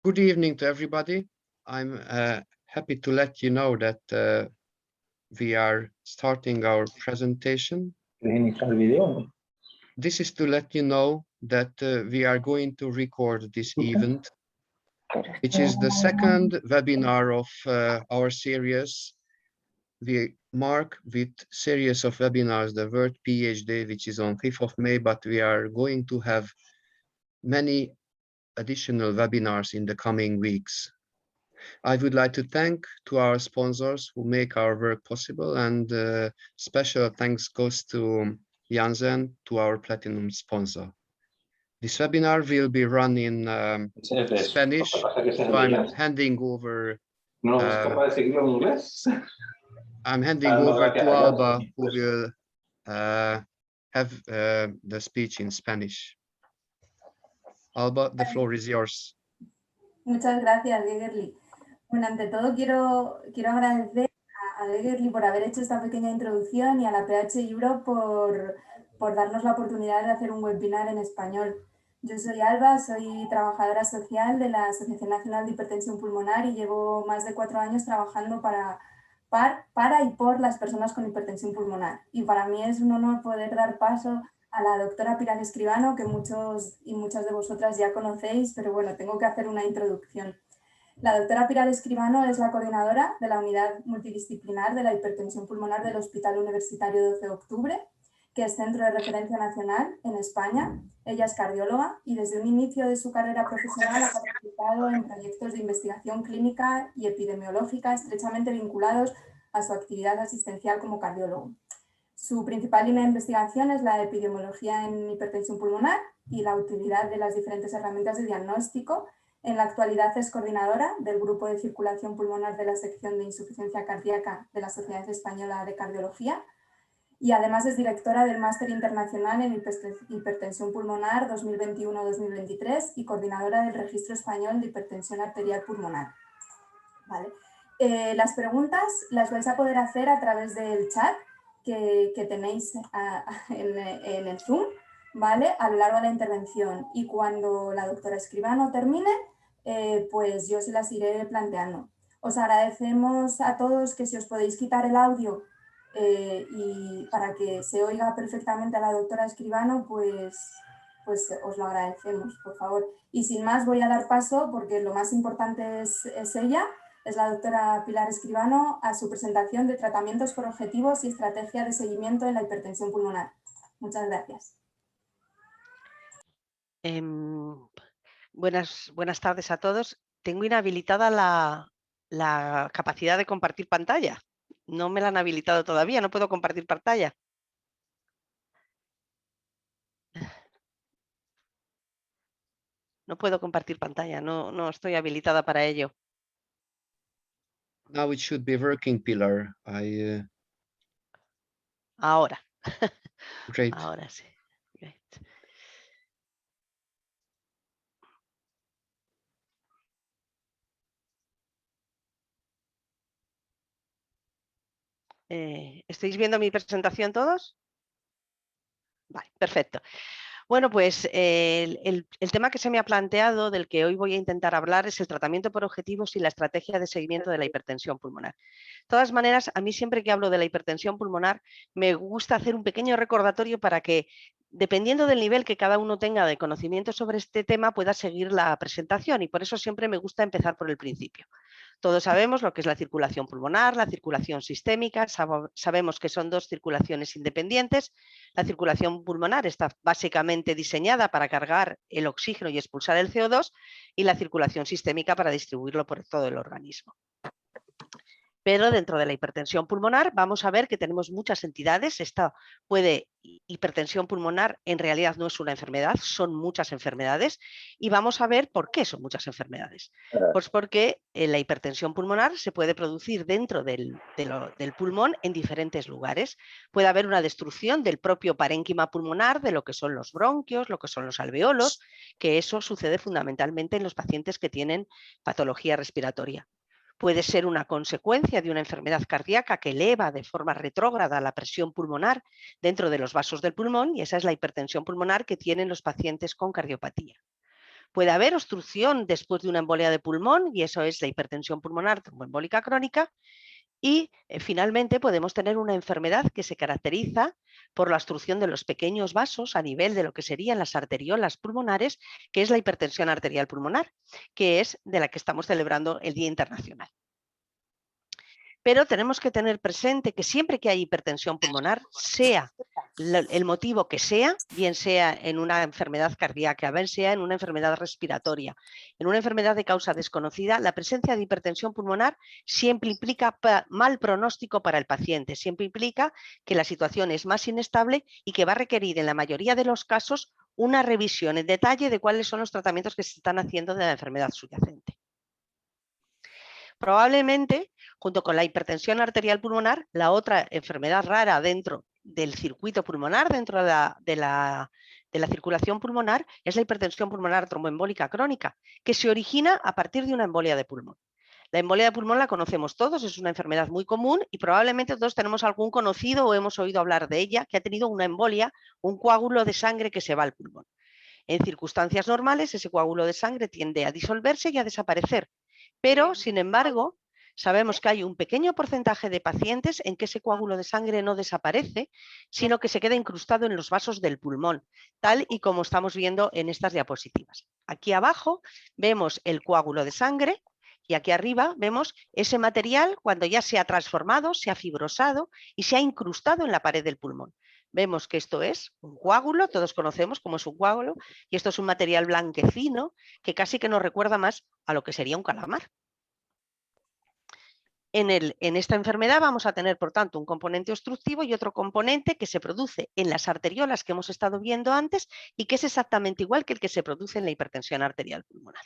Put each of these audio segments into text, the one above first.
Good evening to everybody. I'm happy to let you know that we are starting our presentation. ¿Quieres iniciar el video o no? This is to let you know that we are going to record this event, which is the second webinar of our series. We mark with series of webinars the World PH Day, which is on 5th of May, but we are going to have many additional webinars in the coming weeks. I would like to thank to our sponsors who make our work possible, and special thanks goes to Janssen, to our platinum sponsor. This webinar will be run in Spanish, so I'm handing over. ¿No es capaz de seguirlo en inglés? I'm handing over to Alba, who will have the speech in Spanish. Alba, the floor is yours. Muchas gracias, Gegerli. Bueno, ante todo quiero agradecer a Gegerli por haber hecho esta pequeña introducción y a la PH Europe por darnos la oportunidad de hacer un webinar en español. Yo soy Alba, soy trabajadora social de la Asociación Nacional de Hipertensión Pulmonar y llevo más de 4 años trabajando para y por las personas con hipertensión pulmonar. Y para mí es un honor poder dar paso a la doctora Pilar Escribano, que muchos y muchas de vosotras ya conocéis, pero bueno, tengo que hacer una introducción. La doctora Pilar Escribano es la coordinadora de la Unidad Multidisciplinar de la Hipertensión Pulmonar del Hospital Universitario 12 de Octubre, que es centro de referencia nacional en España. Ella es cardióloga y desde un inicio de su carrera profesional ha participado en proyectos de investigación clínica y epidemiológica estrechamente vinculados a su actividad asistencial como cardiólogo. Su principal línea de investigación es la epidemiología en hipertensión pulmonar y la utilidad de las diferentes herramientas de diagnóstico. En la actualidad es coordinadora del Grupo de Circulación Pulmonar de la Sección de Insuficiencia Cardíaca de la Sociedad Española de Cardiología y además es directora del Máster Internacional en Hipertensión Pulmonar 2021-2023 y coordinadora del Registro Español de Hipertensión Arterial Pulmonar. Vale. Las preguntas las vais a poder hacer a través del chat que tenéis en el Zoom, ¿vale? A lo largo de la intervención, y cuando la doctora Escribano termine, pues yo se las iré planteando. Os agradecemos a todos que si os podéis quitar el audio y para que se oiga perfectamente a la doctora Escribano, pues os lo agradecemos, por favor. Y sin más voy a dar paso, porque lo más importante es ella, es la doctora Pilar Escribano, a su presentación de tratamientos por objetivos y estrategia de seguimiento en la hipertensión pulmonar. Muchas gracias. Buenas tardes a todos. Tengo inhabilitada la capacidad de compartir pantalla. No me la han habilitado todavía, no puedo compartir pantalla. No puedo compartir pantalla, no estoy habilitada para ello. Now it should be working, Pilar. Ahora. Great. Ahora sí. Great. ¿Estáis viendo mi presentación todos? Vale, perfecto. Bueno, pues el tema que se me ha planteado, del que hoy voy a intentar hablar, es el tratamiento por objetivos y la estrategia de seguimiento de la hipertensión pulmonar. De todas maneras, a mí siempre que hablo de la hipertensión pulmonar, me gusta hacer un pequeño recordatorio para que, dependiendo del nivel que cada uno tenga de conocimiento sobre este tema, pueda seguir la presentación, y por eso siempre me gusta empezar por el principio. Todos sabemos lo que es la circulación pulmonar, la circulación sistémica, sabemos que son dos circulaciones independientes. La circulación pulmonar está básicamente diseñada para cargar el oxígeno y expulsar el CO2, y la circulación sistémica para distribuirlo por todo el organismo. Pero dentro de la hipertensión pulmonar vamos a ver que tenemos muchas entidades. Hipertensión pulmonar en realidad no es una enfermedad, son muchas enfermedades, y vamos a ver por qué son muchas enfermedades. Pues porque la hipertensión pulmonar se puede producir dentro del pulmón en diferentes lugares. Puede haber una destrucción del propio parénquima pulmonar, de lo que son los bronquios, lo que son los alveolos, que eso sucede fundamentalmente en los pacientes que tienen patología respiratoria. Puede ser una consecuencia de una enfermedad cardíaca que eleva de forma retrógrada la presión pulmonar dentro de los vasos del pulmón, y esa es la hipertensión pulmonar que tienen los pacientes con cardiopatía. Puede haber obstrucción después de una embolia de pulmón y eso es la hipertensión pulmonar tromboembólica crónica. Y finalmente podemos tener una enfermedad que se caracteriza por la obstrucción de los pequeños vasos a nivel de lo que serían las arteriolas pulmonares, que es la hipertensión arterial pulmonar, que es de la que estamos celebrando el Día Internacional. Pero tenemos que tener presente que siempre que hay hipertensión pulmonar, sea el motivo que sea, bien sea en una enfermedad cardíaca, bien sea en una enfermedad respiratoria, en una enfermedad de causa desconocida, la presencia de hipertensión pulmonar siempre implica mal pronóstico para el paciente, siempre implica que la situación es más inestable y que va a requerir en la mayoría de los casos una revisión en detalle de cuáles son los tratamientos que se están haciendo de la enfermedad subyacente. Probablemente, junto con la hipertensión arterial pulmonar, la otra enfermedad rara dentro del circuito pulmonar, dentro de la circulación pulmonar, es la hipertensión pulmonar tromboembólica crónica, que se origina a partir de una embolia de pulmón. La embolia de pulmón la conocemos todos, es una enfermedad muy común y probablemente todos tenemos algún conocido o hemos oído hablar de ella que ha tenido una embolia, un coágulo de sangre que se va al pulmón. En circunstancias normales, ese coágulo de sangre tiende a disolverse y a desaparecer. Pero, sin embargo, sabemos que hay un pequeño porcentaje de pacientes en que ese coágulo de sangre no desaparece, sino que se queda incrustado en los vasos del pulmón, tal y como estamos viendo en estas diapositivas. Aquí abajo vemos el coágulo de sangre y aquí arriba vemos ese material cuando ya se ha transformado, se ha fibrosado y se ha incrustado en la pared del pulmón. Vemos que esto es un coágulo, todos conocemos cómo es un coágulo, y esto es un material blanquecino que casi que nos recuerda más a lo que sería un calamar. En esta enfermedad vamos a tener, por tanto, un componente obstructivo y otro componente que se produce en las arteriolas que hemos estado viendo antes y que es exactamente igual que el que se produce en la hipertensión arterial pulmonar.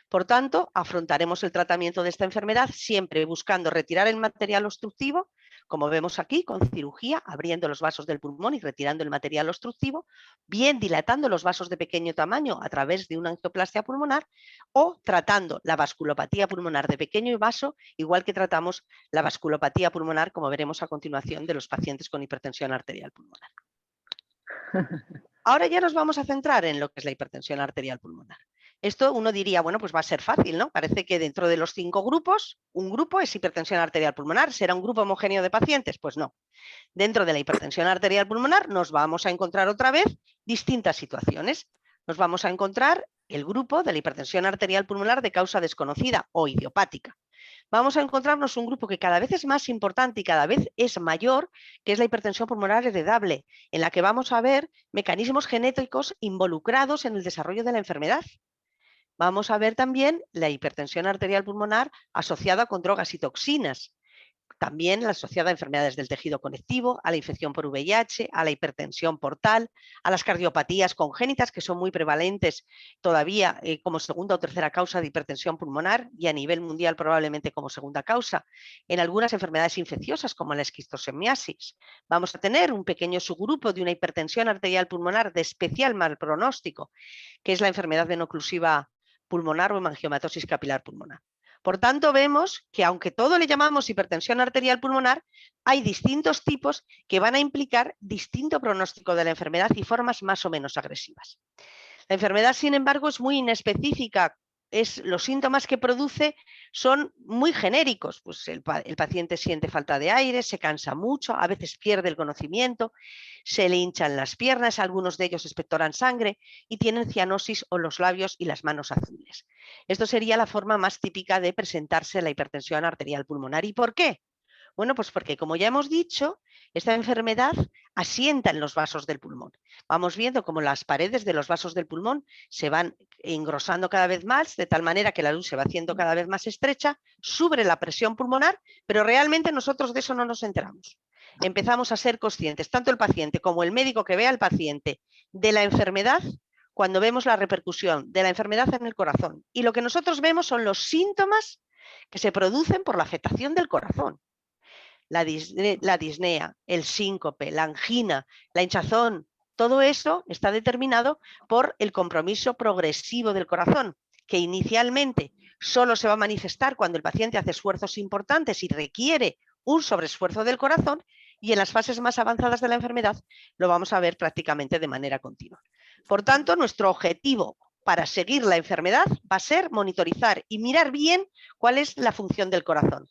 Por tanto, afrontaremos el tratamiento de esta enfermedad siempre buscando retirar el material obstructivo, como vemos aquí, con cirugía, abriendo los vasos del pulmón y retirando el material obstructivo, bien dilatando los vasos de pequeño tamaño a través de una angioplastia pulmonar o tratando la vasculopatía pulmonar de pequeño vaso, igual que tratamos la vasculopatía pulmonar, como veremos a continuación, de los pacientes con hipertensión arterial pulmonar. Ahora ya nos vamos a centrar en lo que es la hipertensión arterial pulmonar. Esto uno diría, bueno, pues va a ser fácil, ¿no? Parece que dentro de los 5 grupos, un grupo es hipertensión arterial pulmonar. ¿Será un grupo homogéneo de pacientes? Pues no. Dentro de la hipertensión arterial pulmonar nos vamos a encontrar otra vez distintas situaciones. Nos vamos a encontrar el grupo de la hipertensión arterial pulmonar de causa desconocida o idiopática. Vamos a encontrarnos un grupo que cada vez es más importante y cada vez es mayor, que es la hipertensión pulmonar heredable, en la que vamos a ver mecanismos genéticos involucrados en el desarrollo de la enfermedad. Vamos a ver también la hipertensión arterial pulmonar asociada con drogas y toxinas, también asociada a enfermedades del tejido conectivo, a la infección por VIH, a la hipertensión portal, a las cardiopatías congénitas, que son muy prevalentes todavía como segunda o tercera causa de hipertensión pulmonar y a nivel mundial probablemente como segunda causa. En algunas enfermedades infecciosas como la esquistosomiasis, vamos a tener un pequeño subgrupo de una hipertensión arterial pulmonar de especial mal pronóstico, que es la enfermedad veno-oclusiva pulmonar o hemangiomatosis capilar pulmonar. Por tanto, vemos que aunque todo le llamamos hipertensión arterial pulmonar, hay distintos tipos que van a implicar distinto pronóstico de la enfermedad y formas más o menos agresivas. La enfermedad, sin embargo, es muy inespecífica. Los síntomas que produce son muy genéricos. Pues el paciente siente falta de aire, se cansa mucho, a veces pierde el conocimiento, se le hinchan las piernas, algunos de ellos expectoran sangre y tienen cianosis o los labios y las manos azules. Esto sería la forma más típica de presentarse la hipertensión arterial pulmonar. ¿Y por qué? Bueno, pues porque, como ya hemos dicho, esta enfermedad asienta en los vasos del pulmón. Vamos viendo cómo las paredes de los vasos del pulmón se van engrosando cada vez más, de tal manera que la luz se va haciendo cada vez más estrecha, sube la presión pulmonar, pero realmente nosotros de eso no nos enteramos. Empezamos a ser conscientes, tanto el paciente como el médico que vea al paciente, de la enfermedad cuando vemos la repercusión de la enfermedad en el corazón. Y lo que nosotros vemos son los síntomas que se producen por la afectación del corazón. La disnea, el síncope, la angina, la hinchazón, todo eso está determinado por el compromiso progresivo del corazón, que inicialmente solo se va a manifestar cuando el paciente hace esfuerzos importantes y requiere un sobreesfuerzo del corazón, y en las fases más avanzadas de la enfermedad lo vamos a ver prácticamente de manera continua. Por tanto, nuestro objetivo para seguir la enfermedad va a ser monitorizar y mirar bien cuál es la función del corazón.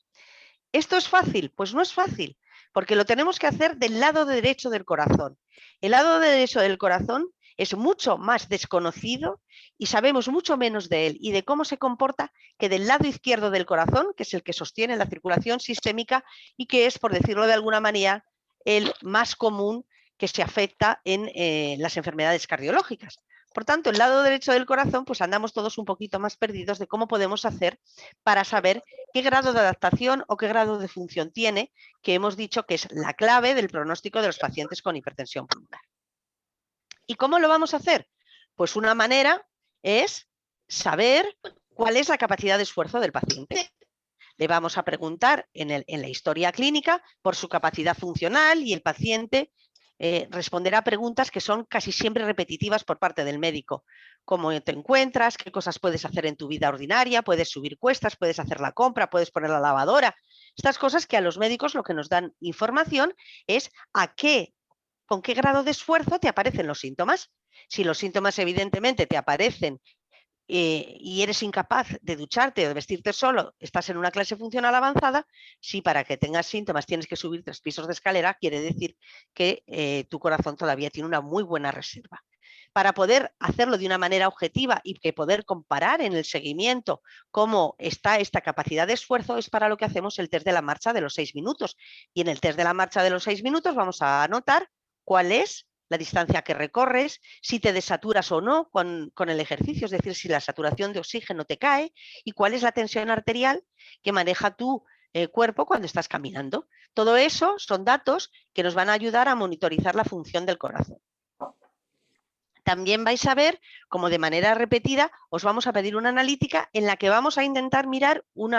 ¿Esto es fácil? Pues no es fácil, porque lo tenemos que hacer del lado derecho del corazón. El lado derecho del corazón es mucho más desconocido y sabemos mucho menos de él y de cómo se comporta que del lado izquierdo del corazón, que es el que sostiene la circulación sistémica y que es, por decirlo de alguna manera, el más común que se afecta en las enfermedades cardiológicas. Por tanto, el lado derecho del corazón, pues andamos todos un poquito más perdidos de cómo podemos hacer para saber qué grado de adaptación o qué grado de función tiene, que hemos dicho que es la clave del pronóstico de los pacientes con hipertensión pulmonar. ¿Y cómo lo vamos a hacer? Pues una manera es saber cuál es la capacidad de esfuerzo del paciente. Le vamos a preguntar en la historia clínica por su capacidad funcional y el paciente responderá preguntas que son casi siempre repetitivas por parte del médico. ¿Cómo te encuentras? ¿Qué cosas puedes hacer en tu vida ordinaria? ¿Puedes subir cuestas? ¿Puedes hacer la compra? ¿Puedes poner la lavadora? Estas cosas que a los médicos lo que nos dan información es con qué grado de esfuerzo te aparecen los síntomas. Si los síntomas evidentemente te aparecen y eres incapaz de ducharte o de vestirte solo, estás en una clase funcional avanzada, si para que tengas síntomas tienes que subir 3 pisos de escalera, quiere decir que tu corazón todavía tiene una muy buena reserva. Para poder hacerlo de una manera objetiva y que poder comparar en el seguimiento cómo está esta capacidad de esfuerzo, es para lo que hacemos el test de la marcha de los 6 minutos. Y en el test de la marcha de los 6 minutos vamos a anotar cuál es la distancia que recorres, si te desaturas o no con el ejercicio, es decir, si la saturación de oxígeno te cae y cuál es la tensión arterial que maneja tu cuerpo cuando estás caminando. Todo eso son datos que nos van a ayudar a monitorizar la función del corazón. También vais a ver cómo de manera repetida os vamos a pedir una analítica en la que vamos a intentar mirar un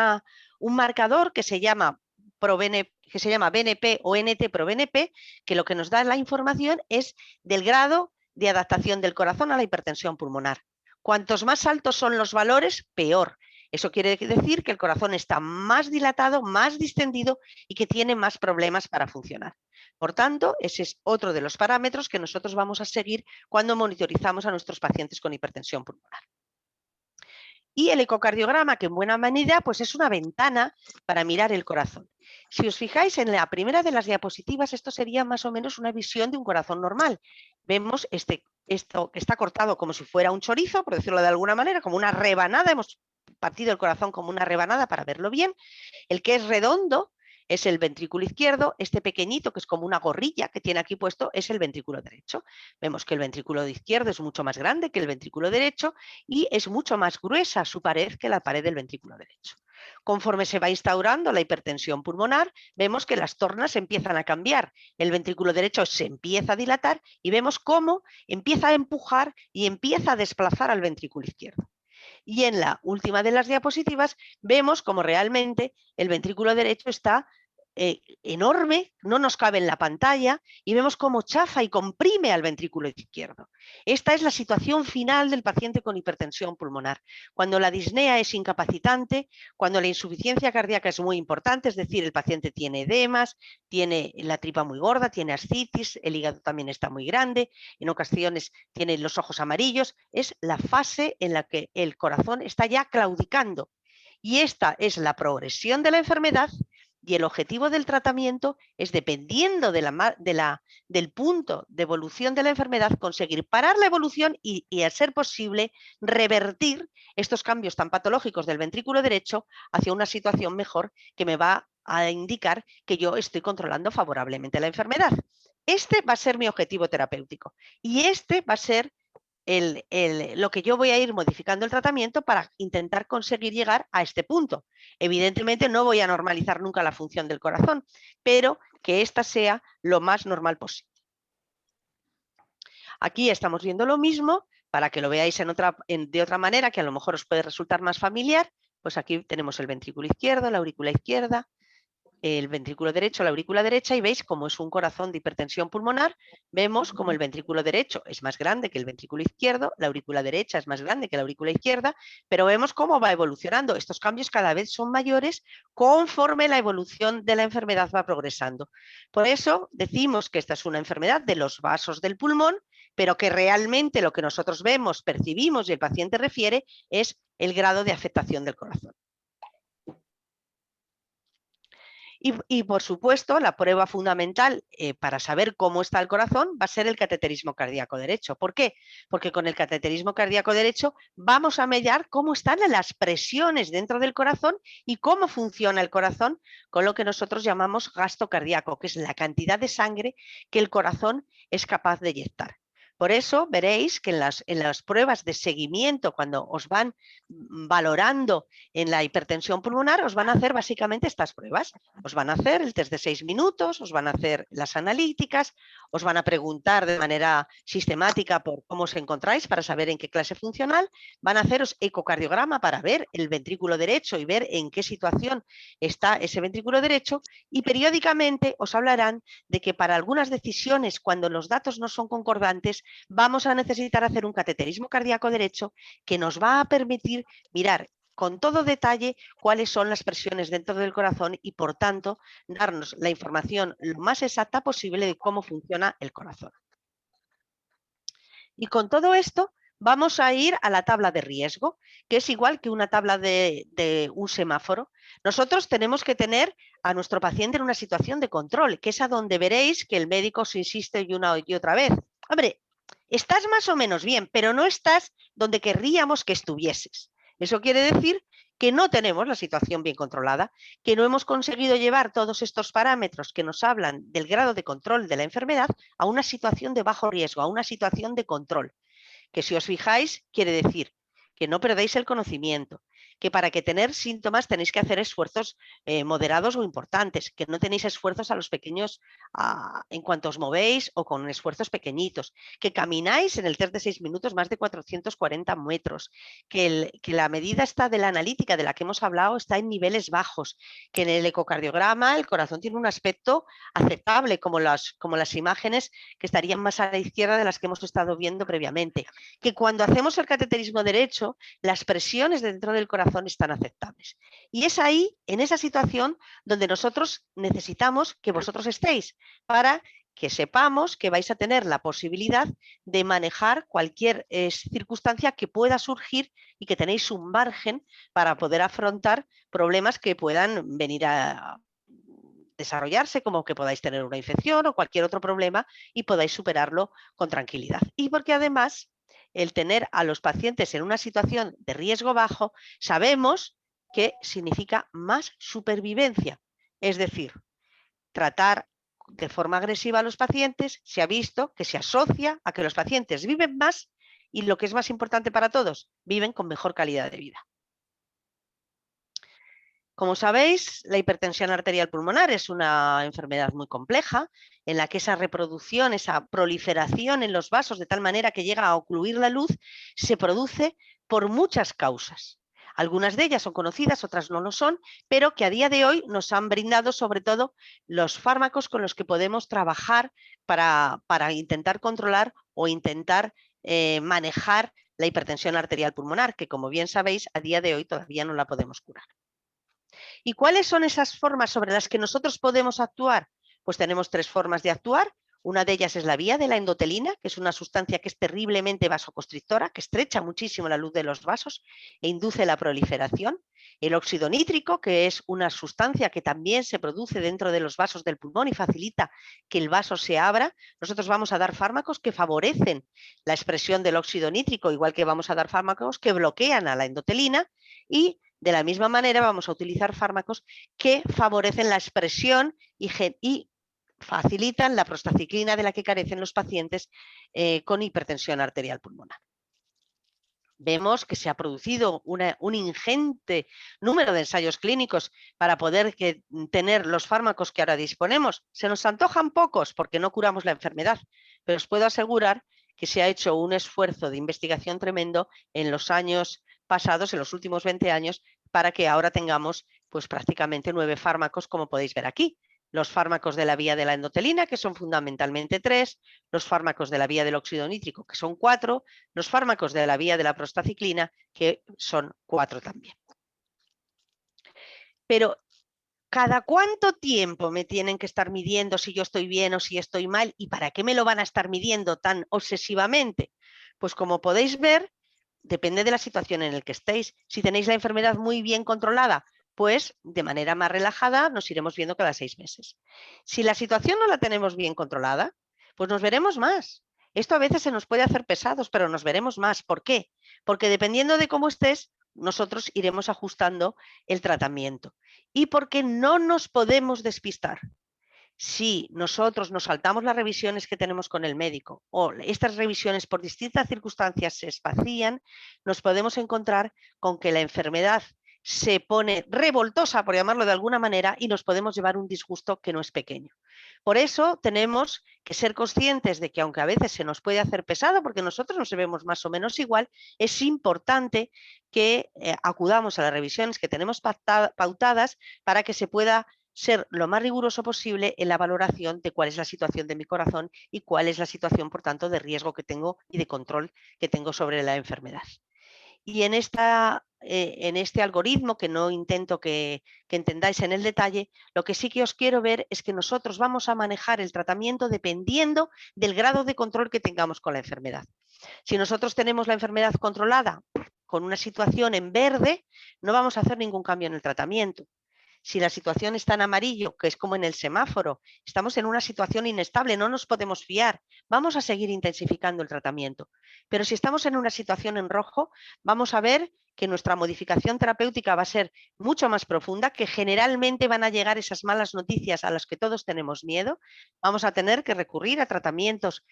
marcador que se llama BNP o NT-proBNP, que lo que nos da la información es del grado de adaptación del corazón a la hipertensión pulmonar. Cuantos más altos son los valores, peor. Eso quiere decir que el corazón está más dilatado, más distendido y que tiene más problemas para funcionar. Por tanto, ese es otro de los parámetros que nosotros vamos a seguir cuando monitorizamos a nuestros pacientes con hipertensión pulmonar. Y el ecocardiograma, que en buena medida pues es una ventana para mirar el corazón. Si os fijáis en la primera de las diapositivas, esto sería más o menos una visión de un corazón normal. Vemos esto que está cortado como si fuera un chorizo, por decirlo de alguna manera, como una rebanada. Hemos partido el corazón como una rebanada para verlo bien. El que es redondo es el ventrículo izquierdo, este pequeñito que es como una gorrilla que tiene aquí puesto es el ventrículo derecho. Vemos que el ventrículo izquierdo es mucho más grande que el ventrículo derecho y es mucho más gruesa su pared que la pared del ventrículo derecho. Conforme se va instaurando la hipertensión pulmonar, vemos que las tornas empiezan a cambiar. El ventrículo derecho se empieza a dilatar y vemos cómo empieza a empujar y empieza a desplazar al ventrículo izquierdo. Y en la última de las diapositivas vemos cómo realmente el ventrículo derecho está enorme, no nos cabe en la pantalla y vemos cómo chafa y comprime al ventrículo izquierdo. Esta es la situación final del paciente con hipertensión pulmonar. Cuando la disnea es incapacitante, cuando la insuficiencia cardíaca es muy importante, es decir, el paciente tiene edemas, tiene la tripa muy gorda, tiene ascitis, el hígado también está muy grande, en ocasiones tiene los ojos amarillos, es la fase en la que el corazón está ya claudicando. Y esta es la progresión de la enfermedad. Y el objetivo del tratamiento es, dependiendo del punto de evolución de la enfermedad, conseguir parar la evolución y, a ser posible, revertir estos cambios tan patológicos del ventrículo derecho hacia una situación mejor que me va a indicar que yo estoy controlando favorablemente la enfermedad. Este va a ser mi objetivo terapéutico y este va a ser lo que yo voy a ir modificando el tratamiento para intentar conseguir llegar a este punto. Evidentemente no voy a normalizar nunca la función del corazón, pero que ésta sea lo más normal posible. Aquí estamos viendo lo mismo, para que lo veáis de otra manera, que a lo mejor os puede resultar más familiar. Pues aquí tenemos el ventrículo izquierdo, la aurícula izquierda, el ventrículo derecho, la aurícula derecha, y veis cómo es un corazón de hipertensión pulmonar. Vemos como el ventrículo derecho es más grande que el ventrículo izquierdo, la aurícula derecha es más grande que la aurícula izquierda, pero vemos cómo va evolucionando. Estos cambios cada vez son mayores conforme la evolución de la enfermedad va progresando. Por eso decimos que esta es una enfermedad de los vasos del pulmón, pero que realmente lo que nosotros vemos, percibimos y el paciente refiere es el grado de afectación del corazón. Y por supuesto, la prueba fundamental para saber cómo está el corazón va a ser el cateterismo cardíaco derecho. ¿Por qué? Porque con el cateterismo cardíaco derecho vamos a medir cómo están las presiones dentro del corazón y cómo funciona el corazón con lo que nosotros llamamos gasto cardíaco, que es la cantidad de sangre que el corazón es capaz de inyectar. Por eso veréis que en las pruebas de seguimiento, cuando os van valorando en la hipertensión pulmonar, os van a hacer básicamente estas pruebas. Os van a hacer el test de 6 minutos, os van a hacer las analíticas, os van a preguntar de manera sistemática por cómo os encontráis para saber en qué clase funcional, van a haceros ecocardiograma para ver el ventrículo derecho y ver en qué situación está ese ventrículo derecho, y periódicamente os hablarán de que para algunas decisiones, cuando los datos no son concordantes, vamos a necesitar hacer un cateterismo cardíaco derecho que nos va a permitir mirar con todo detalle cuáles son las presiones dentro del corazón y, por tanto, darnos la información lo más exacta posible de cómo funciona el corazón. Y con todo esto vamos a ir a la tabla de riesgo, que es igual que una tabla de un semáforo. Nosotros tenemos que tener a nuestro paciente en una situación de control, que es a donde veréis que el médico se insiste una y otra vez. Hombre, estás más o menos bien, pero no estás donde querríamos que estuvieses. Eso quiere decir que no tenemos la situación bien controlada, que no hemos conseguido llevar todos estos parámetros que nos hablan del grado de control de la enfermedad a una situación de bajo riesgo, a una situación de control. Que si os fijáis, quiere decir que no perdéis el conocimiento, que para que tener síntomas tenéis que hacer esfuerzos moderados o importantes, que no tenéis esfuerzos a los pequeños en cuanto os movéis o con esfuerzos pequeñitos, que camináis en el test de 6 minutos más de 440 metros, que la medida está de la analítica de la que hemos hablado está en niveles bajos, que en el ecocardiograma el corazón tiene un aspecto aceptable, como las imágenes que estarían más a la izquierda de las que hemos estado viendo previamente, que cuando hacemos el cateterismo derecho, las presiones dentro del corazón están aceptables. Y es ahí, en esa situación, donde nosotros necesitamos que vosotros estéis para que sepamos que vais a tener la posibilidad de manejar cualquier circunstancia que pueda surgir y que tenéis un margen para poder afrontar problemas que puedan venir a desarrollarse, como que podáis tener una infección o cualquier otro problema y podáis superarlo con tranquilidad. Y porque además el tener a los pacientes en una situación de riesgo bajo, sabemos que significa más supervivencia. Es decir, tratar de forma agresiva a los pacientes se ha visto que se asocia a que los pacientes viven más y, lo que es más importante para todos, viven con mejor calidad de vida. Como sabéis, la hipertensión arterial pulmonar es una enfermedad muy compleja en la que esa reproducción, esa proliferación en los vasos de tal manera que llega a ocluir la luz, se produce por muchas causas. Algunas de ellas son conocidas, otras no lo son, pero que a día de hoy nos han brindado sobre todo los fármacos con los que podemos trabajar para intentar controlar o intentar manejar la hipertensión arterial pulmonar, que como bien sabéis, a día de hoy todavía no la podemos curar. ¿Y cuáles son esas formas sobre las que nosotros podemos actuar? Pues tenemos 3 formas de actuar. Una de ellas es la vía de la endotelina, que es una sustancia que es terriblemente vasoconstrictora, que estrecha muchísimo la luz de los vasos e induce la proliferación. El óxido nítrico, que es una sustancia que también se produce dentro de los vasos del pulmón y facilita que el vaso se abra. Nosotros vamos a dar fármacos que favorecen la expresión del óxido nítrico, igual que vamos a dar fármacos que bloquean a la endotelina, y de la misma manera vamos a utilizar fármacos que favorecen la expresión y facilitan la prostaciclina de la que carecen los pacientes con hipertensión arterial pulmonar. Vemos que se ha producido un ingente número de ensayos clínicos para poder tener los fármacos que ahora disponemos. Se nos antojan pocos porque no curamos la enfermedad, pero os puedo asegurar que se ha hecho un esfuerzo de investigación tremendo en los años pasados, en los últimos 20 años, para que ahora tengamos pues prácticamente 9 fármacos, como podéis ver aquí. Los fármacos de la vía de la endotelina, que son fundamentalmente 3, los fármacos de la vía del óxido nítrico, que son 4, los fármacos de la vía de la prostaciclina, que son 4 también. Pero ¿Cada cuánto tiempo me tienen que estar midiendo si yo estoy bien o si estoy mal? ¿Y para qué me lo van a estar midiendo tan obsesivamente? Pues como podéis ver, depende de la situación en la que estéis. Si tenéis la enfermedad muy bien controlada, pues de manera más relajada nos iremos viendo cada 6 meses. Si la situación no la tenemos bien controlada, pues nos veremos más. Esto a veces se nos puede hacer pesados, pero nos veremos más. ¿Por qué? Porque dependiendo de cómo estés, nosotros iremos ajustando el tratamiento. Y porque no nos podemos despistar. Si nosotros nos saltamos las revisiones que tenemos con el médico o estas revisiones por distintas circunstancias se espacían, nos podemos encontrar con que la enfermedad se pone revoltosa, por llamarlo de alguna manera, y nos podemos llevar un disgusto que no es pequeño. Por eso tenemos que ser conscientes de que aunque a veces se nos puede hacer pesado, porque nosotros nos vemos más o menos igual, es importante que acudamos a las revisiones que tenemos pautadas para que se pueda ser lo más riguroso posible en la valoración de cuál es la situación de mi corazón y cuál es la situación, por tanto, de riesgo que tengo y de control que tengo sobre la enfermedad. Y en este algoritmo, que no intento que entendáis en el detalle, lo que sí que os quiero ver es que nosotros vamos a manejar el tratamiento dependiendo del grado de control que tengamos con la enfermedad. Si nosotros tenemos la enfermedad controlada con una situación en verde, no vamos a hacer ningún cambio en el tratamiento. Si la situación está en amarillo, que es como en el semáforo, estamos en una situación inestable, no nos podemos fiar, vamos a seguir intensificando el tratamiento. Pero si estamos en una situación en rojo, vamos a ver que nuestra modificación terapéutica va a ser mucho más profunda, que generalmente van a llegar esas malas noticias a las que todos tenemos miedo. Vamos a tener que recurrir a tratamientos.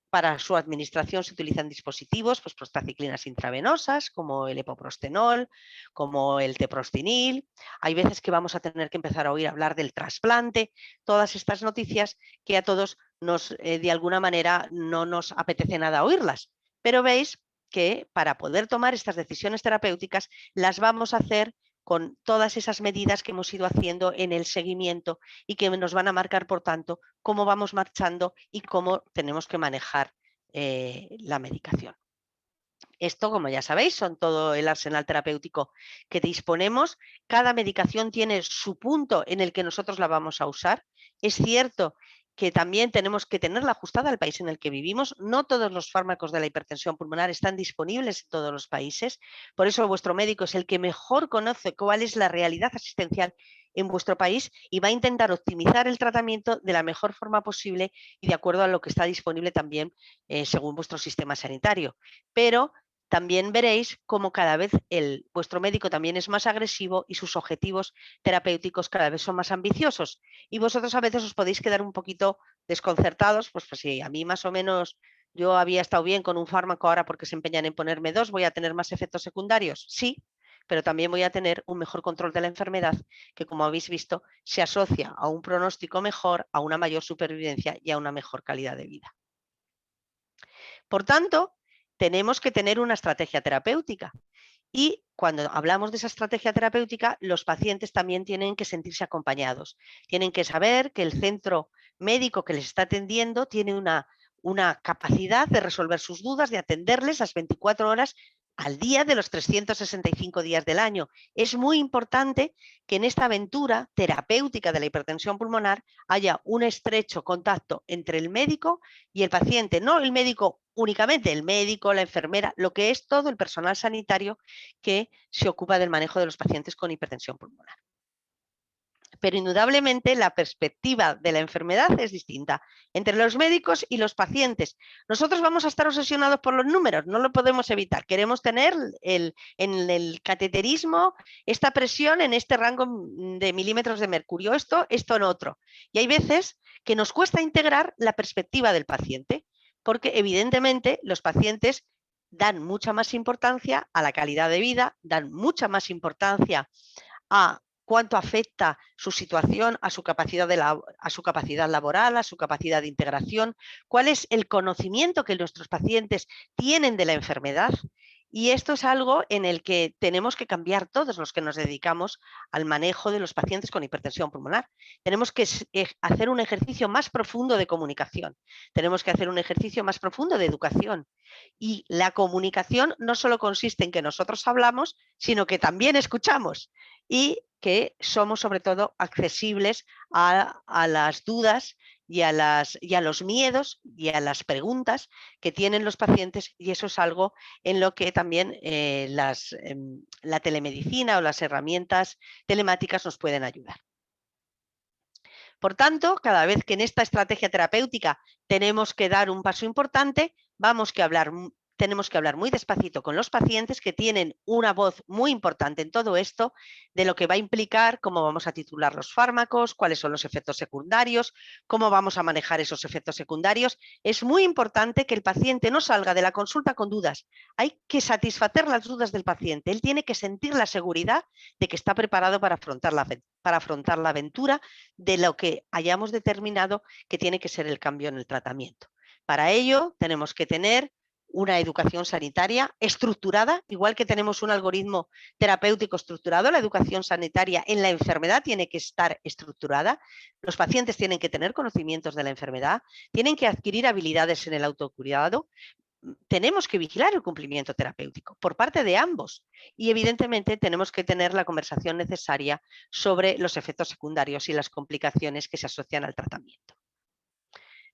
Para su administración se utilizan dispositivos, pues prostaciclinas intravenosas, como el epoprostenol, como el teprostinil. Hay veces que vamos a tener que empezar a oír hablar del trasplante, todas estas noticias que a todos de alguna manera no nos apetece nada oírlas. Pero veis que para poder tomar estas decisiones terapéuticas las vamos a hacer con todas esas medidas que hemos ido haciendo en el seguimiento y que nos van a marcar, por tanto, cómo vamos marchando y cómo tenemos que manejar la medicación. Esto, como ya sabéis, son todo el arsenal terapéutico que disponemos. Cada medicación tiene su punto en el que nosotros la vamos a usar. Es cierto que también tenemos que tenerla ajustada al país en el que vivimos. No todos los fármacos de la hipertensión pulmonar están disponibles en todos los países. Por eso vuestro médico es el que mejor conoce cuál es la realidad asistencial en vuestro país y va a intentar optimizar el tratamiento de la mejor forma posible y de acuerdo a lo que está disponible también según vuestro sistema sanitario. Pero también veréis cómo cada vez vuestro médico también es más agresivo y sus objetivos terapéuticos cada vez son más ambiciosos. Y vosotros a veces os podéis quedar un poquito desconcertados, pues si a mí más o menos yo había estado bien con un fármaco, ahora porque se empeñan en ponerme 2, ¿voy a tener más efectos secundarios? Sí, pero también voy a tener un mejor control de la enfermedad que, como habéis visto, se asocia a un pronóstico mejor, a una mayor supervivencia y a una mejor calidad de vida. Por tanto, tenemos que tener una estrategia terapéutica. Y cuando hablamos de esa estrategia terapéutica, los pacientes también tienen que sentirse acompañados. Tienen que saber que el centro médico que les está atendiendo tiene una capacidad de resolver sus dudas, de atenderles las 24 horas al día de los 365 días del año. Es muy importante que en esta aventura terapéutica de la hipertensión pulmonar haya un estrecho contacto entre el médico y el paciente, no el médico únicamente, el médico, la enfermera, lo que es todo el personal sanitario que se ocupa del manejo de los pacientes con hipertensión pulmonar. Pero indudablemente la perspectiva de la enfermedad es distinta entre los médicos y los pacientes. Nosotros vamos a estar obsesionados por los números, no lo podemos evitar. Queremos tener en el cateterismo esta presión en este rango de milímetros de mercurio, esto en otro. Y hay veces que nos cuesta integrar la perspectiva del paciente, porque evidentemente los pacientes dan mucha más importancia a la calidad de vida, dan mucha más importancia a cuánto afecta su situación a su capacidad laboral, a su capacidad de integración, cuál es el conocimiento que nuestros pacientes tienen de la enfermedad. Y esto es algo en el que tenemos que cambiar todos los que nos dedicamos al manejo de los pacientes con hipertensión pulmonar. Tenemos que hacer un ejercicio más profundo de comunicación, tenemos que hacer un ejercicio más profundo de educación. Y la comunicación no solo consiste en que nosotros hablamos, sino que también escuchamos. Y que somos sobre todo accesibles a las dudas y a los miedos y a las preguntas que tienen los pacientes, y eso es algo en lo que también la telemedicina o las herramientas telemáticas nos pueden ayudar. Por tanto, cada vez que en esta estrategia terapéutica tenemos que dar un paso importante, tenemos que hablar muy despacito con los pacientes, que tienen una voz muy importante en todo esto, de lo que va a implicar, cómo vamos a titular los fármacos, cuáles son los efectos secundarios, cómo vamos a manejar esos efectos secundarios. Es muy importante que el paciente no salga de la consulta con dudas. Hay que satisfacer las dudas del paciente. Él tiene que sentir la seguridad de que está preparado para afrontar la aventura de lo que hayamos determinado que tiene que ser el cambio en el tratamiento. Para ello tenemos que tener una educación sanitaria estructurada, igual que tenemos un algoritmo terapéutico estructurado. La educación sanitaria en la enfermedad tiene que estar estructurada. Los pacientes tienen que tener conocimientos de la enfermedad, tienen que adquirir habilidades en el autocuidado. Tenemos que vigilar el cumplimiento terapéutico por parte de ambos, y evidentemente tenemos que tener la conversación necesaria sobre los efectos secundarios y las complicaciones que se asocian al tratamiento.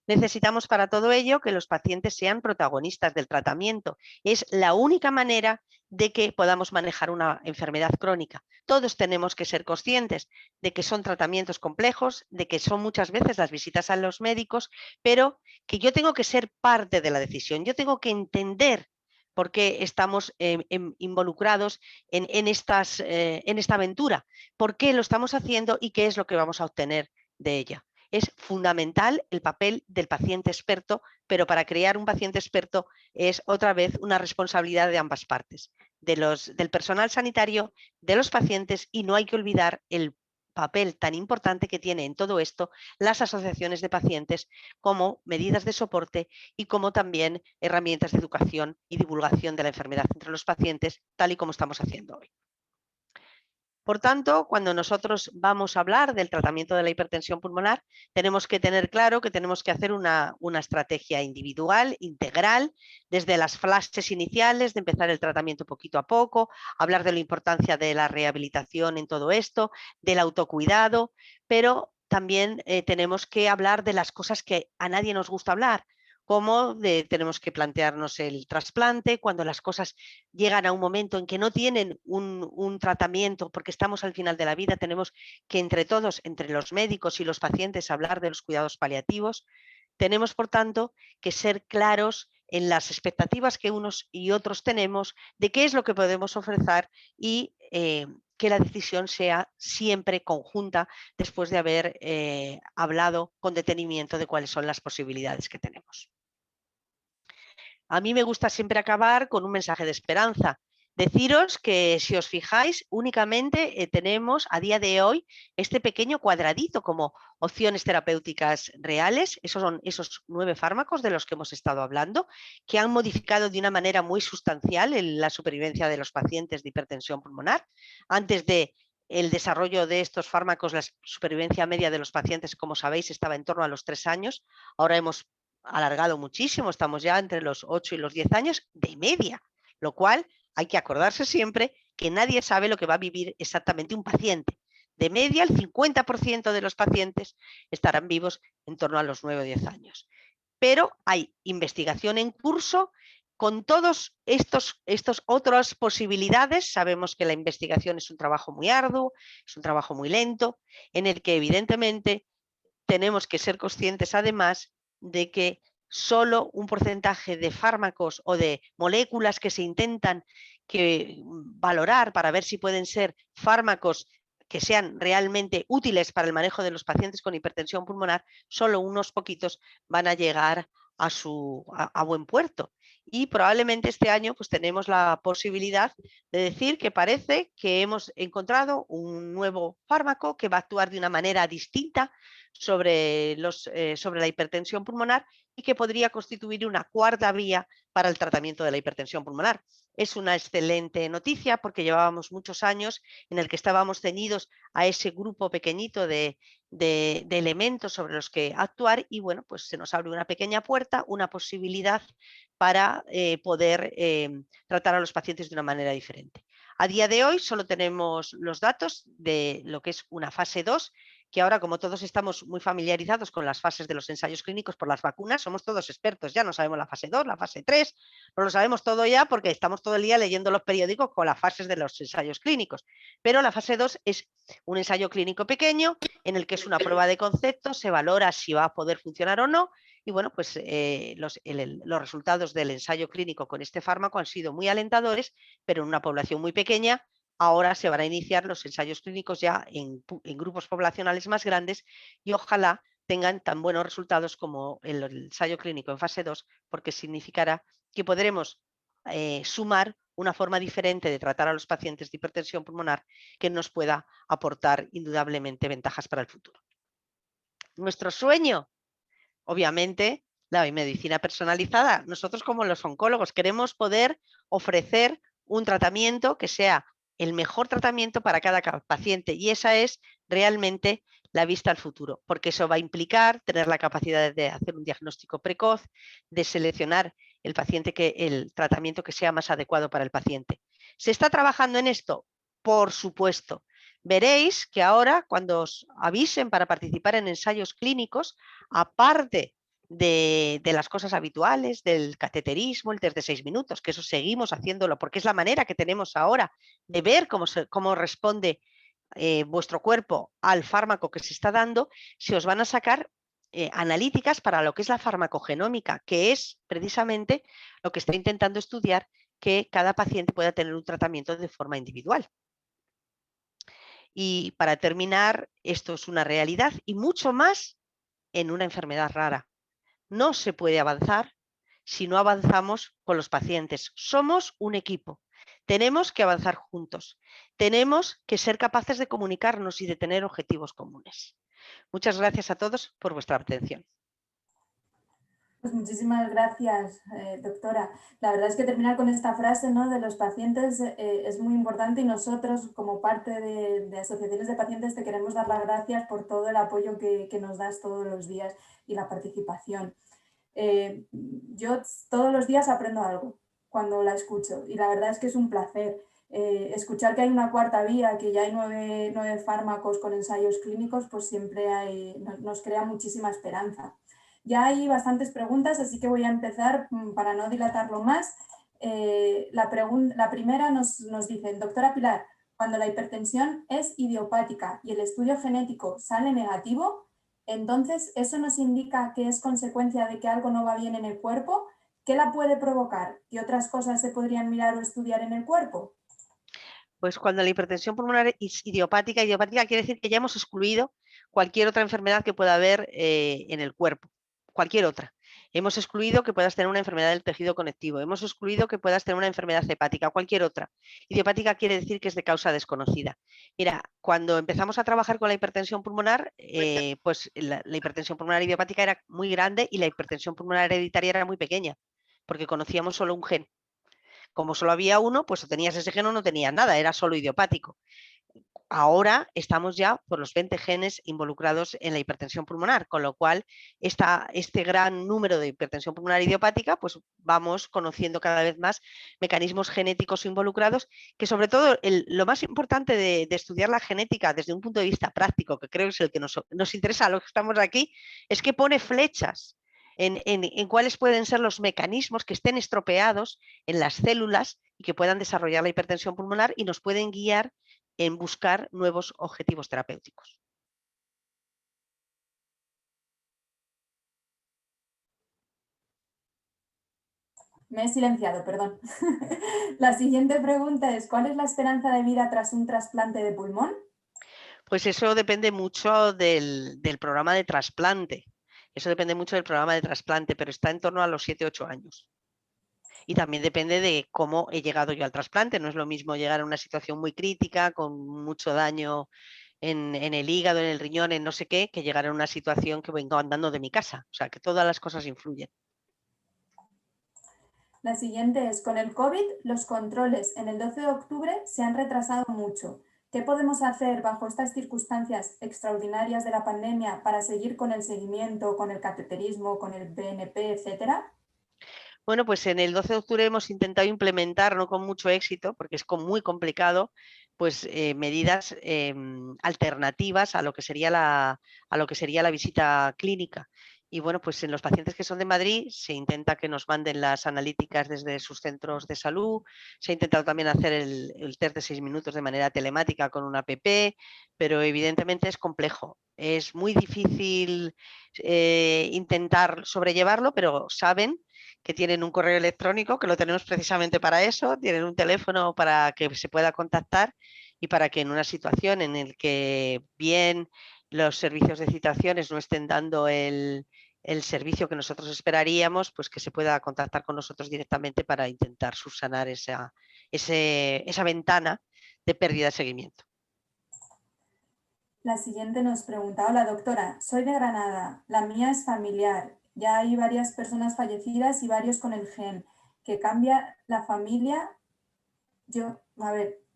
Necesitamos para todo ello que los pacientes sean protagonistas del tratamiento. Es la única manera de que podamos manejar una enfermedad crónica. Todos tenemos que ser conscientes de que son tratamientos complejos, de que son muchas veces las visitas a los médicos, pero que yo tengo que ser parte de la decisión. Yo tengo que entender por qué estamos involucrados en esta aventura, por qué lo estamos haciendo y qué es lo que vamos a obtener de ella. Es fundamental el papel del paciente experto, pero para crear un paciente experto es otra vez una responsabilidad de ambas partes, del personal sanitario, de los pacientes, y no hay que olvidar el papel tan importante que tiene en todo esto las asociaciones de pacientes como medidas de soporte y como también herramientas de educación y divulgación de la enfermedad entre los pacientes, tal y como estamos haciendo hoy. Por tanto, cuando nosotros vamos a hablar del tratamiento de la hipertensión pulmonar, tenemos que tener claro que tenemos que hacer una estrategia individual, integral, desde las fases iniciales, de empezar el tratamiento poquito a poco, hablar de la importancia de la rehabilitación en todo esto, del autocuidado, pero también tenemos que hablar de las cosas que a nadie nos gusta hablar, como tenemos que plantearnos el trasplante, cuando las cosas llegan a un momento en que no tienen un tratamiento, porque estamos al final de la vida, tenemos que entre todos, entre los médicos y los pacientes, hablar de los cuidados paliativos. Tenemos, por tanto, que ser claros en las expectativas que unos y otros tenemos de qué es lo que podemos ofrecer y que la decisión sea siempre conjunta después de haber hablado con detenimiento de cuáles son las posibilidades que tenemos. A mí me gusta siempre acabar con un mensaje de esperanza. Deciros que, si os fijáis, únicamente tenemos a día de hoy este pequeño cuadradito como opciones terapéuticas reales. Esos son esos 9 fármacos de los que hemos estado hablando, que han modificado de una manera muy sustancial la supervivencia de los pacientes de hipertensión pulmonar. Antes de el desarrollo de estos fármacos, la supervivencia media de los pacientes, como sabéis, estaba en torno a los 3 años. Ahora hemos alargado muchísimo, estamos ya entre los 8 y los 10 años de media, lo cual hay que acordarse siempre que nadie sabe lo que va a vivir exactamente un paciente. De media, el 50% de los pacientes estarán vivos en torno a los 9 o 10 años. Pero hay investigación en curso con todos estos otras posibilidades. Sabemos que la investigación es un trabajo muy arduo, es un trabajo muy lento, en el que evidentemente tenemos que ser conscientes además de que solo un porcentaje de fármacos o de moléculas que se intentan valorar para ver si pueden ser fármacos que sean realmente útiles para el manejo de los pacientes con hipertensión pulmonar, solo unos poquitos van a llegar a buen puerto. Y probablemente este año pues tenemos la posibilidad de decir que parece que hemos encontrado un nuevo fármaco que va a actuar de una manera distinta sobre la hipertensión pulmonar y que podría constituir una cuarta vía para el tratamiento de la hipertensión pulmonar. Es una excelente noticia porque llevábamos muchos años en el que estábamos ceñidos a ese grupo pequeñito de elementos sobre los que actuar, y bueno, pues se nos abre una pequeña puerta, una posibilidad para poder tratar a los pacientes de una manera diferente. A día de hoy solo tenemos los datos de lo que es una fase 2, que ahora, como todos estamos muy familiarizados con las fases de los ensayos clínicos por las vacunas, somos todos expertos, ya no sabemos la fase 2, la fase 3, no lo sabemos todo ya porque estamos todo el día leyendo los periódicos con las fases de los ensayos clínicos. Pero la fase 2 es un ensayo clínico pequeño en el que es una prueba de concepto, se valora si va a poder funcionar o no, y bueno, pues los resultados del ensayo clínico con este fármaco han sido muy alentadores, pero en una población muy pequeña. Ahora se van a iniciar los ensayos clínicos ya en grupos poblacionales más grandes y ojalá tengan tan buenos resultados como el ensayo clínico en fase 2, porque significará que podremos sumar una forma diferente de tratar a los pacientes de hipertensión pulmonar que nos pueda aportar indudablemente ventajas para el futuro. Nuestro sueño, obviamente, la medicina personalizada. Nosotros, como los oncólogos, queremos poder ofrecer un tratamiento que sea el mejor tratamiento para cada paciente, y esa es realmente la vista al futuro, porque eso va a implicar tener la capacidad de hacer un diagnóstico precoz, de seleccionar el tratamiento que sea más adecuado para el paciente. ¿Se está trabajando en esto? Por supuesto. Veréis que ahora, cuando os avisen para participar en ensayos clínicos, aparte de las cosas habituales, del cateterismo, el test de 6 minutos, que eso seguimos haciéndolo porque es la manera que tenemos ahora de ver cómo responde vuestro cuerpo al fármaco que se está dando, se os van a sacar analíticas para lo que es la farmacogenómica, que es precisamente lo que está intentando estudiar, que cada paciente pueda tener un tratamiento de forma individual. Y para terminar, esto es una realidad y mucho más en una enfermedad rara. No se puede avanzar si no avanzamos con los pacientes. Somos un equipo. Tenemos que avanzar juntos. Tenemos que ser capaces de comunicarnos y de tener objetivos comunes. Muchas gracias a todos por vuestra atención. Pues muchísimas gracias, doctora. La verdad es que terminar con esta frase, ¿no?, de los pacientes es muy importante, y nosotros, como parte de asociaciones de pacientes, te queremos dar las gracias por todo el apoyo que nos das todos los días y la participación. Yo todos los días aprendo algo cuando la escucho, y la verdad es que es un placer. Escuchar que hay una cuarta vía, que ya hay nueve fármacos con ensayos clínicos, pues siempre nos crea muchísima esperanza. Ya hay bastantes preguntas, así que voy a empezar para no dilatarlo más. La primera nos dicen: doctora Pilar, cuando la hipertensión es idiopática y el estudio genético sale negativo, entonces ¿eso nos indica que es consecuencia de que algo no va bien en el cuerpo? ¿Qué la puede provocar? ¿Qué otras cosas se podrían mirar o estudiar en el cuerpo? Pues cuando la hipertensión pulmonar es idiopática quiere decir que ya hemos excluido cualquier otra enfermedad que pueda haber en el cuerpo, cualquier otra. Hemos excluido que puedas tener una enfermedad del tejido conectivo, hemos excluido que puedas tener una enfermedad hepática, cualquier otra. Idiopática quiere decir que es de causa desconocida. Mira, cuando empezamos a trabajar con la hipertensión pulmonar, pues la hipertensión pulmonar idiopática era muy grande y la hipertensión pulmonar hereditaria era muy pequeña, porque conocíamos solo un gen. Como solo había uno, pues o tenías ese gen o no tenías nada, era solo idiopático. Ahora estamos ya por los 20 genes involucrados en la hipertensión pulmonar, con lo cual este gran número de hipertensión pulmonar idiopática, pues vamos conociendo cada vez más mecanismos genéticos involucrados, que sobre todo lo más importante de estudiar la genética desde un punto de vista práctico, que creo que es el que nos interesa a los que estamos aquí, es que pone flechas en cuáles pueden ser los mecanismos que estén estropeados en las células y que puedan desarrollar la hipertensión pulmonar, y nos pueden guiar en buscar nuevos objetivos terapéuticos. Me he silenciado, perdón. La siguiente pregunta es: ¿cuál es la esperanza de vida tras un trasplante de pulmón? Pues eso depende mucho del programa de trasplante. Eso depende mucho del programa de trasplante, pero está en torno a los 7-8 años. Y también depende de cómo he llegado yo al trasplante. No es lo mismo llegar a una situación muy crítica, con mucho daño en el hígado, en el riñón, en no sé qué, que llegar a una situación que vengo andando de mi casa. O sea, que todas las cosas influyen. La siguiente es: con el COVID, los controles en el 12 de octubre se han retrasado mucho. ¿Qué podemos hacer bajo estas circunstancias extraordinarias de la pandemia para seguir con el seguimiento, con el cateterismo, con el BNP, etcétera? Bueno, pues en el 12 de octubre hemos intentado implementar, no con mucho éxito, porque es muy complicado, pues medidas alternativas a lo que sería la visita clínica. Y bueno, pues en los pacientes que son de Madrid se intenta que nos manden las analíticas desde sus centros de salud. Se ha intentado también hacer el test de 6 minutos de manera telemática con una app, pero evidentemente es complejo. Es muy difícil intentar sobrellevarlo, pero saben que tienen un correo electrónico, que lo tenemos precisamente para eso, tienen un teléfono para que se pueda contactar y para que en una situación en la que bien los servicios de citaciones no estén dando el servicio que nosotros esperaríamos, pues que se pueda contactar con nosotros directamente para intentar subsanar esa ventana de pérdida de seguimiento. La siguiente nos pregunta: hola doctora, soy de Granada, la mía es familiar, ya hay varias personas fallecidas y varios con el gen, que cambia la familia,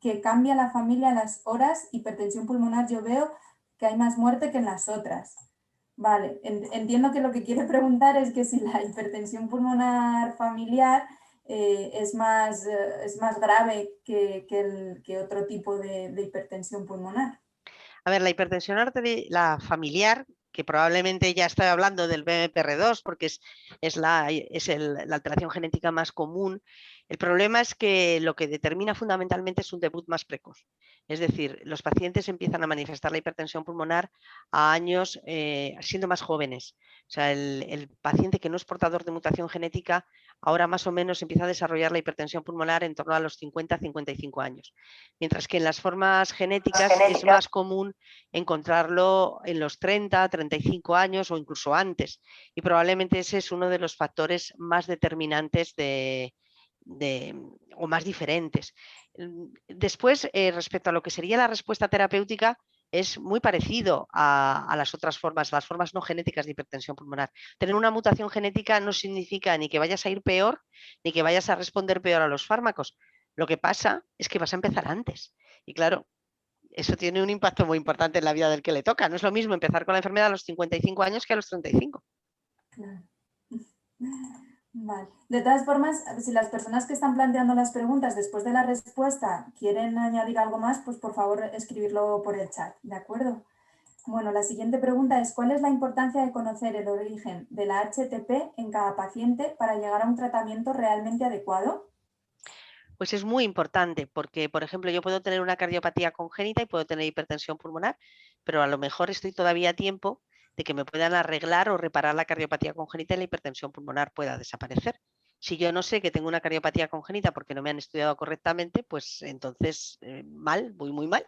que cambia la familia a las horas, hipertensión pulmonar, yo veo que hay más muerte que en las otras. Vale, entiendo que lo que quiere preguntar es que si la hipertensión pulmonar familiar es más grave que otro tipo de hipertensión pulmonar. A ver, la hipertensión arterial, familiar, que probablemente ya estoy hablando del BMPR2 porque es la alteración genética más común. El problema es que lo que determina fundamentalmente es un debut más precoz. Es decir, los pacientes empiezan a manifestar la hipertensión pulmonar a años siendo más jóvenes. O sea, el paciente que no es portador de mutación genética ahora más o menos empieza a desarrollar la hipertensión pulmonar en torno a los 50-55 años. Mientras que en las formas genéticas es más común encontrarlo en los 30-35 años o incluso antes. Y probablemente ese es uno de los factores más determinantes o más diferentes. Después, respecto a lo que sería la respuesta terapéutica, es muy parecido a las otras formas, a las formas no genéticas de hipertensión pulmonar. Tener una mutación genética no significa ni que vayas a ir peor, ni que vayas a responder peor a los fármacos. Lo que pasa es que vas a empezar antes. Y claro, eso tiene un impacto muy importante en la vida del que le toca. No es lo mismo empezar con la enfermedad a los 55 años que a los 35. Claro. Vale. De todas formas, si las personas que están planteando las preguntas después de la respuesta quieren añadir algo más, pues por favor escribirlo por el chat, ¿de acuerdo? Bueno, la siguiente pregunta es: ¿cuál es la importancia de conocer el origen de la HTP en cada paciente para llegar a un tratamiento realmente adecuado? Pues es muy importante porque, por ejemplo, yo puedo tener una cardiopatía congénita y puedo tener hipertensión pulmonar, pero a lo mejor estoy todavía a tiempo de que me puedan arreglar o reparar la cardiopatía congénita y la hipertensión pulmonar pueda desaparecer. Si yo no sé que tengo una cardiopatía congénita porque no me han estudiado correctamente, pues entonces mal, voy muy mal.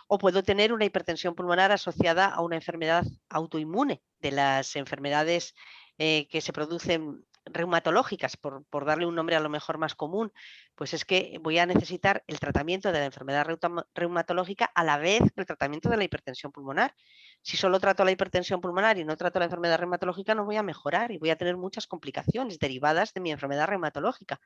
O puedo tener una hipertensión pulmonar asociada a una enfermedad autoinmune, de las enfermedades que se producen reumatológicas, por darle un nombre a lo mejor más común, pues es que voy a necesitar el tratamiento de la enfermedad reumatológica a la vez que el tratamiento de la hipertensión pulmonar. Si solo trato la hipertensión pulmonar y no trato la enfermedad reumatológica, no voy a mejorar y voy a tener muchas complicaciones derivadas de mi enfermedad reumatológica.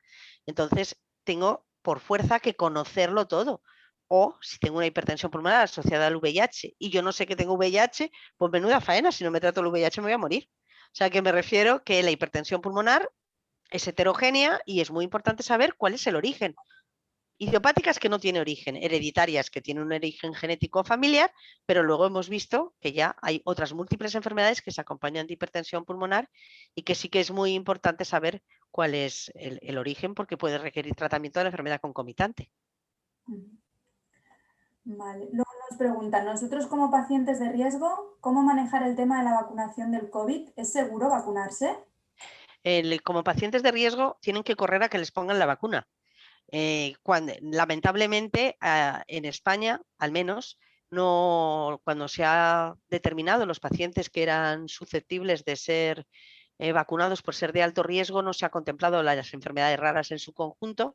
Entonces, tengo por fuerza que conocerlo todo. O si tengo una hipertensión pulmonar asociada al VIH y yo no sé que tengo VIH, pues menuda faena, si no me trato el VIH me voy a morir. O sea que me refiero que la hipertensión pulmonar es heterogénea y es muy importante saber cuál es el origen. Idiopáticas que no tiene origen, hereditarias que tienen un origen genético familiar, pero luego hemos visto que ya hay otras múltiples enfermedades que se acompañan de hipertensión pulmonar y que sí que es muy importante saber cuál es el origen porque puede requerir tratamiento de la enfermedad concomitante. Vale. Luego nos preguntan: nosotros como pacientes de riesgo, ¿cómo manejar el tema de la vacunación del COVID? ¿Es seguro vacunarse? Como pacientes de riesgo tienen que correr a que les pongan la vacuna. Lamentablemente en España, al menos, cuando se ha determinado los pacientes que eran susceptibles de ser vacunados por ser de alto riesgo, no se ha contemplado las enfermedades raras en su conjunto,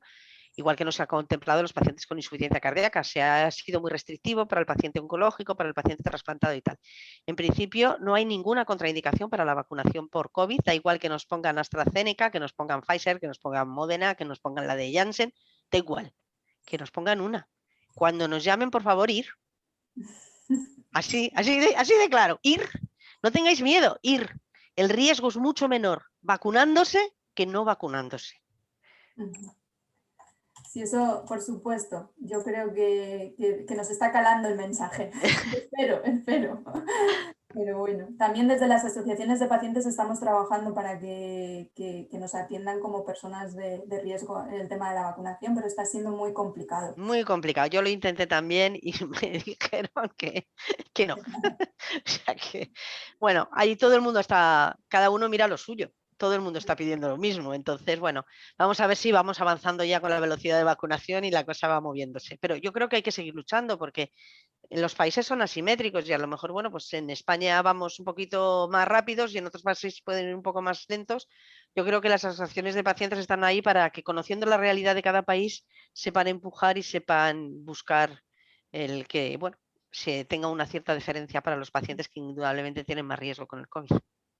igual que no se ha contemplado los pacientes con insuficiencia cardíaca. Se ha sido muy restrictivo para el paciente oncológico, para el paciente trasplantado y tal. En principio, no hay ninguna contraindicación para la vacunación por COVID, da igual que nos pongan AstraZeneca, que nos pongan Pfizer, que nos pongan Moderna, que nos pongan la de Janssen, da igual, que nos pongan una. Cuando nos llamen, por favor, ir. Así de claro, ir. No tengáis miedo, ir. El riesgo es mucho menor vacunándose que no vacunándose. Sí, eso por supuesto. Yo creo que nos está calando el mensaje. Espero. Pero bueno, también desde las asociaciones de pacientes estamos trabajando para que nos atiendan como personas de riesgo en el tema de la vacunación, pero está siendo muy complicado. Muy complicado. Yo lo intenté también y me dijeron que no. O sea que, bueno, ahí todo el mundo está, cada uno mira lo suyo. Todo el mundo está pidiendo lo mismo. Entonces, bueno, vamos a ver si vamos avanzando ya con la velocidad de vacunación y la cosa va moviéndose. Pero yo creo que hay que seguir luchando porque los países son asimétricos y a lo mejor, bueno, pues en España vamos un poquito más rápidos y en otros países pueden ir un poco más lentos. Yo creo que las asociaciones de pacientes están ahí para que, conociendo la realidad de cada país, sepan empujar y sepan buscar el que, bueno, se tenga una cierta diferencia para los pacientes que indudablemente tienen más riesgo con el COVID.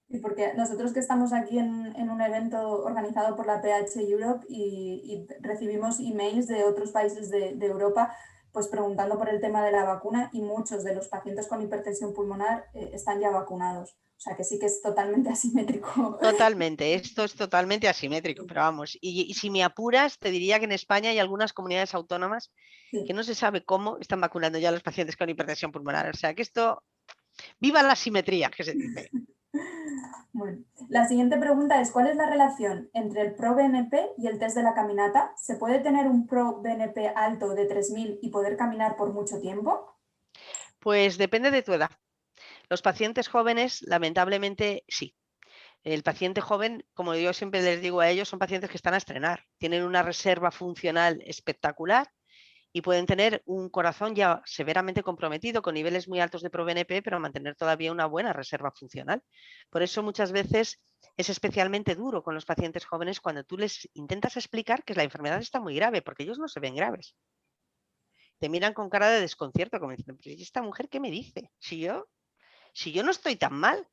Sí, porque nosotros que estamos aquí en un evento organizado por la PH Europe y recibimos emails de otros países de Europa pues preguntando por el tema de la vacuna y muchos de los pacientes con hipertensión pulmonar están ya vacunados. O sea que sí que es totalmente asimétrico. Totalmente, esto es totalmente asimétrico, pero vamos, y si me apuras, te diría que en España hay algunas comunidades autónomas que no se sabe cómo están vacunando ya a los pacientes con hipertensión pulmonar. O sea que esto, viva la asimetría, que se dice. Bueno, la siguiente pregunta es, ¿cuál es la relación entre el ProBNP y el test de la caminata? ¿Se puede tener un ProBNP alto de 3000 y poder caminar por mucho tiempo? Pues depende de tu edad. Los pacientes jóvenes, lamentablemente, sí. El paciente joven, como yo siempre les digo a ellos, son pacientes que están a estrenar. Tienen una reserva funcional espectacular y pueden tener un corazón ya severamente comprometido con niveles muy altos de ProBNP, pero mantener todavía una buena reserva funcional. Por eso muchas veces es especialmente duro con los pacientes jóvenes cuando tú les intentas explicar que la enfermedad está muy grave, porque ellos no se ven graves. Te miran con cara de desconcierto, como diciendo, ¿pero ¿y esta mujer qué me dice? Si yo no estoy tan mal.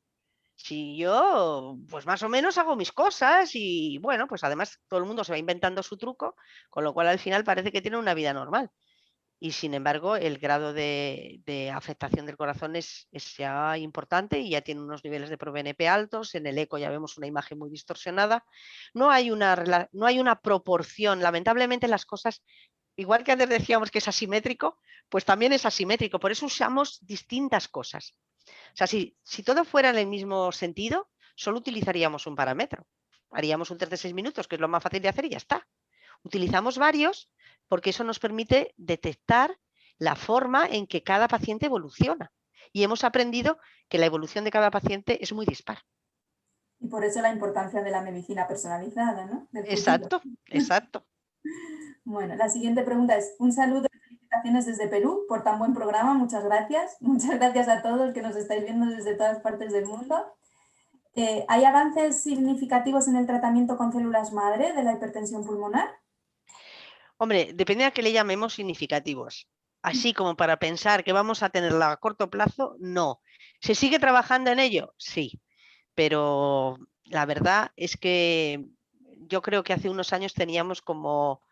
Si yo, pues más o menos hago mis cosas y bueno, pues además todo el mundo se va inventando su truco, con lo cual al final parece que tiene una vida normal. Y sin embargo, el grado de afectación del corazón es ya importante y ya tiene unos niveles de ProBNP altos. En el eco ya vemos una imagen muy distorsionada. No hay una proporción. Lamentablemente las cosas, igual que antes decíamos que es asimétrico, pues también es asimétrico. Por eso usamos distintas cosas. O sea, si todo fuera en el mismo sentido, solo utilizaríamos un parámetro. Haríamos un test de 6 minutos, que es lo más fácil de hacer y ya está. Utilizamos varios porque eso nos permite detectar la forma en que cada paciente evoluciona. Y hemos aprendido que la evolución de cada paciente es muy dispar. Y por eso la importancia de la medicina personalizada, ¿no? Exacto. Bueno, la siguiente pregunta es, un saludo y felicitaciones desde Perú por tan buen programa, muchas gracias. Muchas gracias a todos que nos estáis viendo desde todas partes del mundo. ¿Hay avances significativos en el tratamiento con células madre de la hipertensión pulmonar? Hombre, depende a qué le llamemos significativos. Así como para pensar que vamos a tenerla a corto plazo, no. ¿Se sigue trabajando en ello? Sí. Pero la verdad es que yo creo que hace unos años teníamos como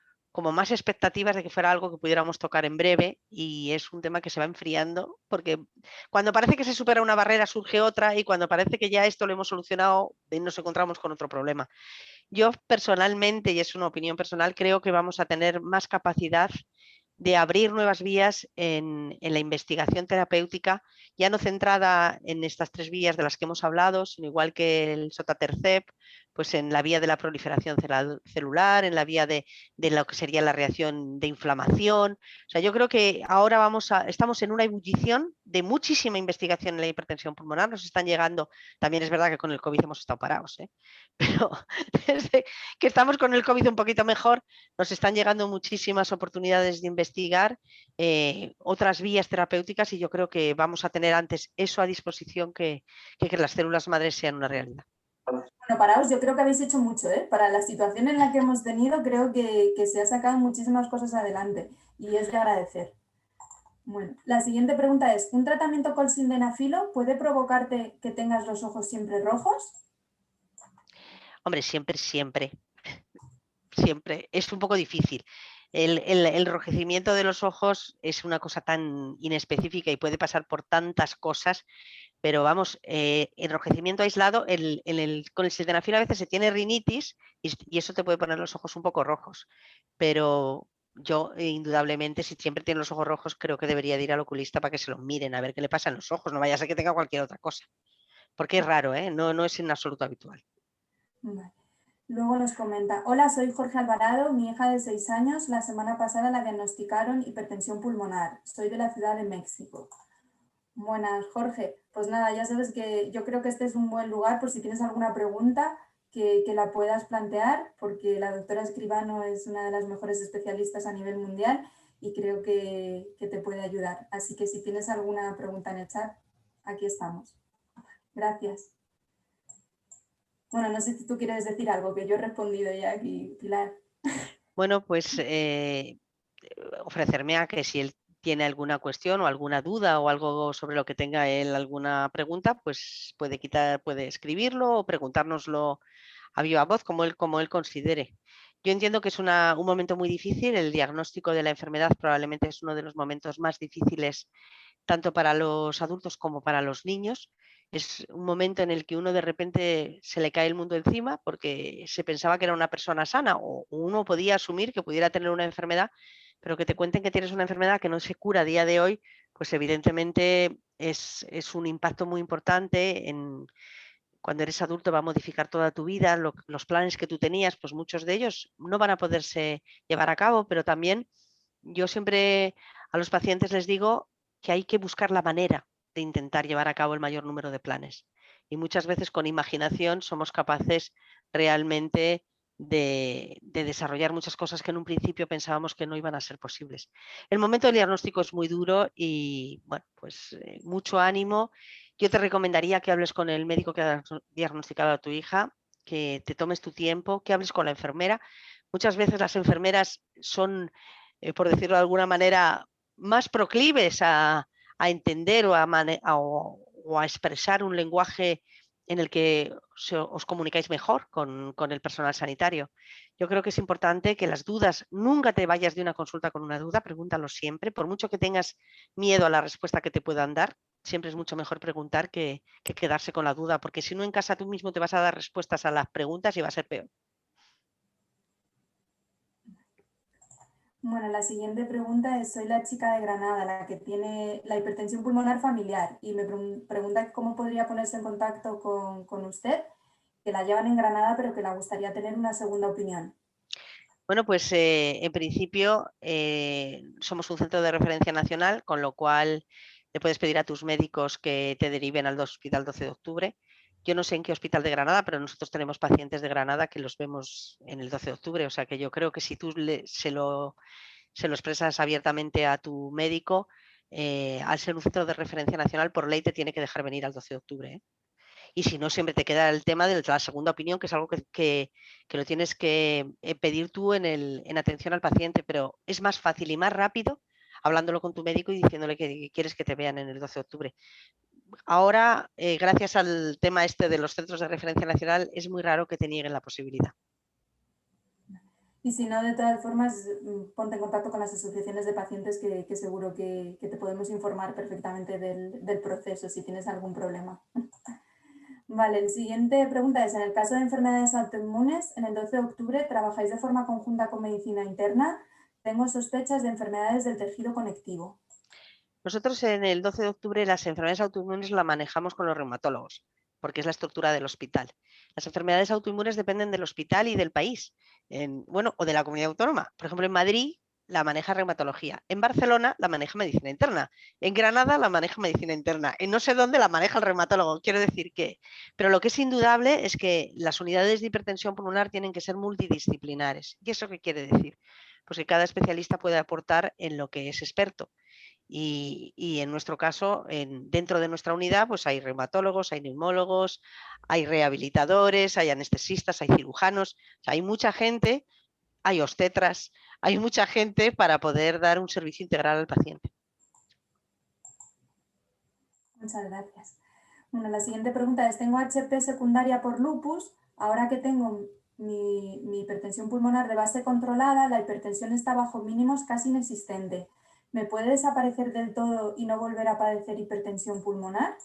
más expectativas de que fuera algo que pudiéramos tocar en breve y es un tema que se va enfriando porque cuando parece que se supera una barrera surge otra y cuando parece que ya esto lo hemos solucionado nos encontramos con otro problema. Yo personalmente, y es una opinión personal, creo que vamos a tener más capacidad de abrir nuevas vías en la investigación terapéutica, ya no centrada en estas 3 vías de las que hemos hablado, sino igual que el sotatercept, pues en la vía de la proliferación celular, en la vía de lo que sería la reacción de inflamación. O sea, yo creo que ahora estamos en una ebullición de muchísima investigación en la hipertensión pulmonar. Nos están llegando, también es verdad que con el COVID hemos estado parados, pero desde que estamos con el COVID un poquito mejor, nos están llegando muchísimas oportunidades de investigar otras vías terapéuticas y yo creo que vamos a tener antes eso a disposición que las células madres sean una realidad. Bueno, paraos, yo creo que habéis hecho mucho, ¿eh? Para la situación en la que hemos tenido, creo que se ha sacado muchísimas cosas adelante y es de agradecer. Bueno, la siguiente pregunta es, ¿un tratamiento con sildenafilo puede provocarte que tengas los ojos siempre rojos? Hombre, siempre. Es un poco difícil. El enrojecimiento de los ojos es una cosa tan inespecífica y puede pasar por tantas cosas, pero vamos, enrojecimiento aislado, con el sildenafil a veces se tiene rinitis y eso te puede poner los ojos un poco rojos, pero yo indudablemente, si siempre tiene los ojos rojos, creo que debería de ir al oculista para que se los miren, a ver qué le pasa en los ojos, no vaya a ser que tenga cualquier otra cosa, porque es raro, no es en absoluto habitual. Vale. Luego nos comenta, hola, soy Jorge Alvarado, mi hija de 6 años, la semana pasada la diagnosticaron hipertensión pulmonar, soy de la Ciudad de México. Buenas, Jorge. Pues nada, ya sabes que yo creo que este es un buen lugar por si tienes alguna pregunta que la puedas plantear, porque la doctora Escribano es una de las mejores especialistas a nivel mundial y creo que te puede ayudar. Así que si tienes alguna pregunta en el chat, aquí estamos. Gracias. Bueno, no sé si tú quieres decir algo, que yo he respondido ya aquí, Pilar. Bueno, pues ofrecerme a que si él tiene alguna cuestión o alguna duda o algo sobre lo que tenga él alguna pregunta, pues puede escribirlo o preguntárnoslo a viva voz como él considere. Yo entiendo que es un momento muy difícil, el diagnóstico de la enfermedad probablemente es uno de los momentos más difíciles tanto para los adultos como para los niños. Es un momento en el que uno de repente se le cae el mundo encima porque se pensaba que era una persona sana o uno podía asumir que pudiera tener una enfermedad, pero que te cuenten que tienes una enfermedad que no se cura a día de hoy, pues evidentemente es un impacto muy importante cuando eres adulto, va a modificar toda tu vida, los planes que tú tenías, pues muchos de ellos no van a poderse llevar a cabo, pero también yo siempre a los pacientes les digo que hay que buscar la manera de intentar llevar a cabo el mayor número de planes. Y muchas veces con imaginación somos capaces realmente de desarrollar muchas cosas que en un principio pensábamos que no iban a ser posibles. El momento del diagnóstico es muy duro y bueno, pues mucho ánimo. Yo te recomendaría que hables con el médico que ha diagnosticado a tu hija, que te tomes tu tiempo, que hables con la enfermera. Muchas veces las enfermeras son, por decirlo de alguna manera, más proclives a entender o a expresar un lenguaje en el que os comunicáis mejor con el personal sanitario. Yo creo que es importante que las dudas, nunca te vayas de una consulta con una duda, pregúntalo siempre, por mucho que tengas miedo a la respuesta que te puedan dar, siempre es mucho mejor preguntar que quedarse con la duda, porque si no en casa tú mismo te vas a dar respuestas a las preguntas y va a ser peor. Bueno, la siguiente pregunta es, soy la chica de Granada, la que tiene la hipertensión pulmonar familiar y me pregunta cómo podría ponerse en contacto con usted, que la llevan en Granada pero que le gustaría tener una segunda opinión. Bueno, pues en principio somos un centro de referencia nacional, con lo cual le puedes pedir a tus médicos que te deriven al Hospital 12 de Octubre. Yo no sé en qué hospital de Granada, pero nosotros tenemos pacientes de Granada que los vemos en el 12 de octubre. O sea que yo creo que si tú se lo expresas abiertamente a tu médico, al ser un centro de referencia nacional, por ley te tiene que dejar venir al 12 de octubre. ¿eh? Y si no, siempre te queda el tema de la segunda opinión, que es algo que lo tienes que pedir tú en atención al paciente, pero es más fácil y más rápido hablándolo con tu médico y diciéndole que quieres que te vean en el 12 de octubre. Ahora, gracias al tema este de los centros de referencia nacional, es muy raro que te nieguen la posibilidad. Y si no, de todas formas, ponte en contacto con las asociaciones de pacientes que seguro que te podemos informar perfectamente del proceso si tienes algún problema. Vale, la siguiente pregunta es, en el caso de enfermedades autoinmunes, en el 12 de octubre trabajáis de forma conjunta con medicina interna. Tengo sospechas de enfermedades del tejido conectivo. Nosotros en el 12 de octubre las enfermedades autoinmunes las manejamos con los reumatólogos, porque es la estructura del hospital. Las enfermedades autoinmunes dependen del hospital y del país, o de la comunidad autónoma. Por ejemplo, en Madrid la maneja reumatología, en Barcelona la maneja medicina interna, en Granada la maneja medicina interna, en no sé dónde la maneja el reumatólogo. Quiero decir que, pero lo que es indudable es que las unidades de hipertensión pulmonar tienen que ser multidisciplinares. ¿Y eso qué quiere decir? Pues que cada especialista puede aportar en lo que es experto. Y en nuestro caso, dentro de nuestra unidad, pues hay reumatólogos, hay neumólogos, hay rehabilitadores, hay anestesistas, hay cirujanos, o sea, hay mucha gente, hay obstetras, hay mucha gente para poder dar un servicio integral al paciente. Muchas gracias. Bueno, la siguiente pregunta es, tengo HP secundaria por lupus, ahora que tengo mi hipertensión pulmonar de base controlada, la hipertensión está bajo mínimos casi inexistente. ¿Me puede desaparecer del todo y no volver a padecer hipertensión pulmonar?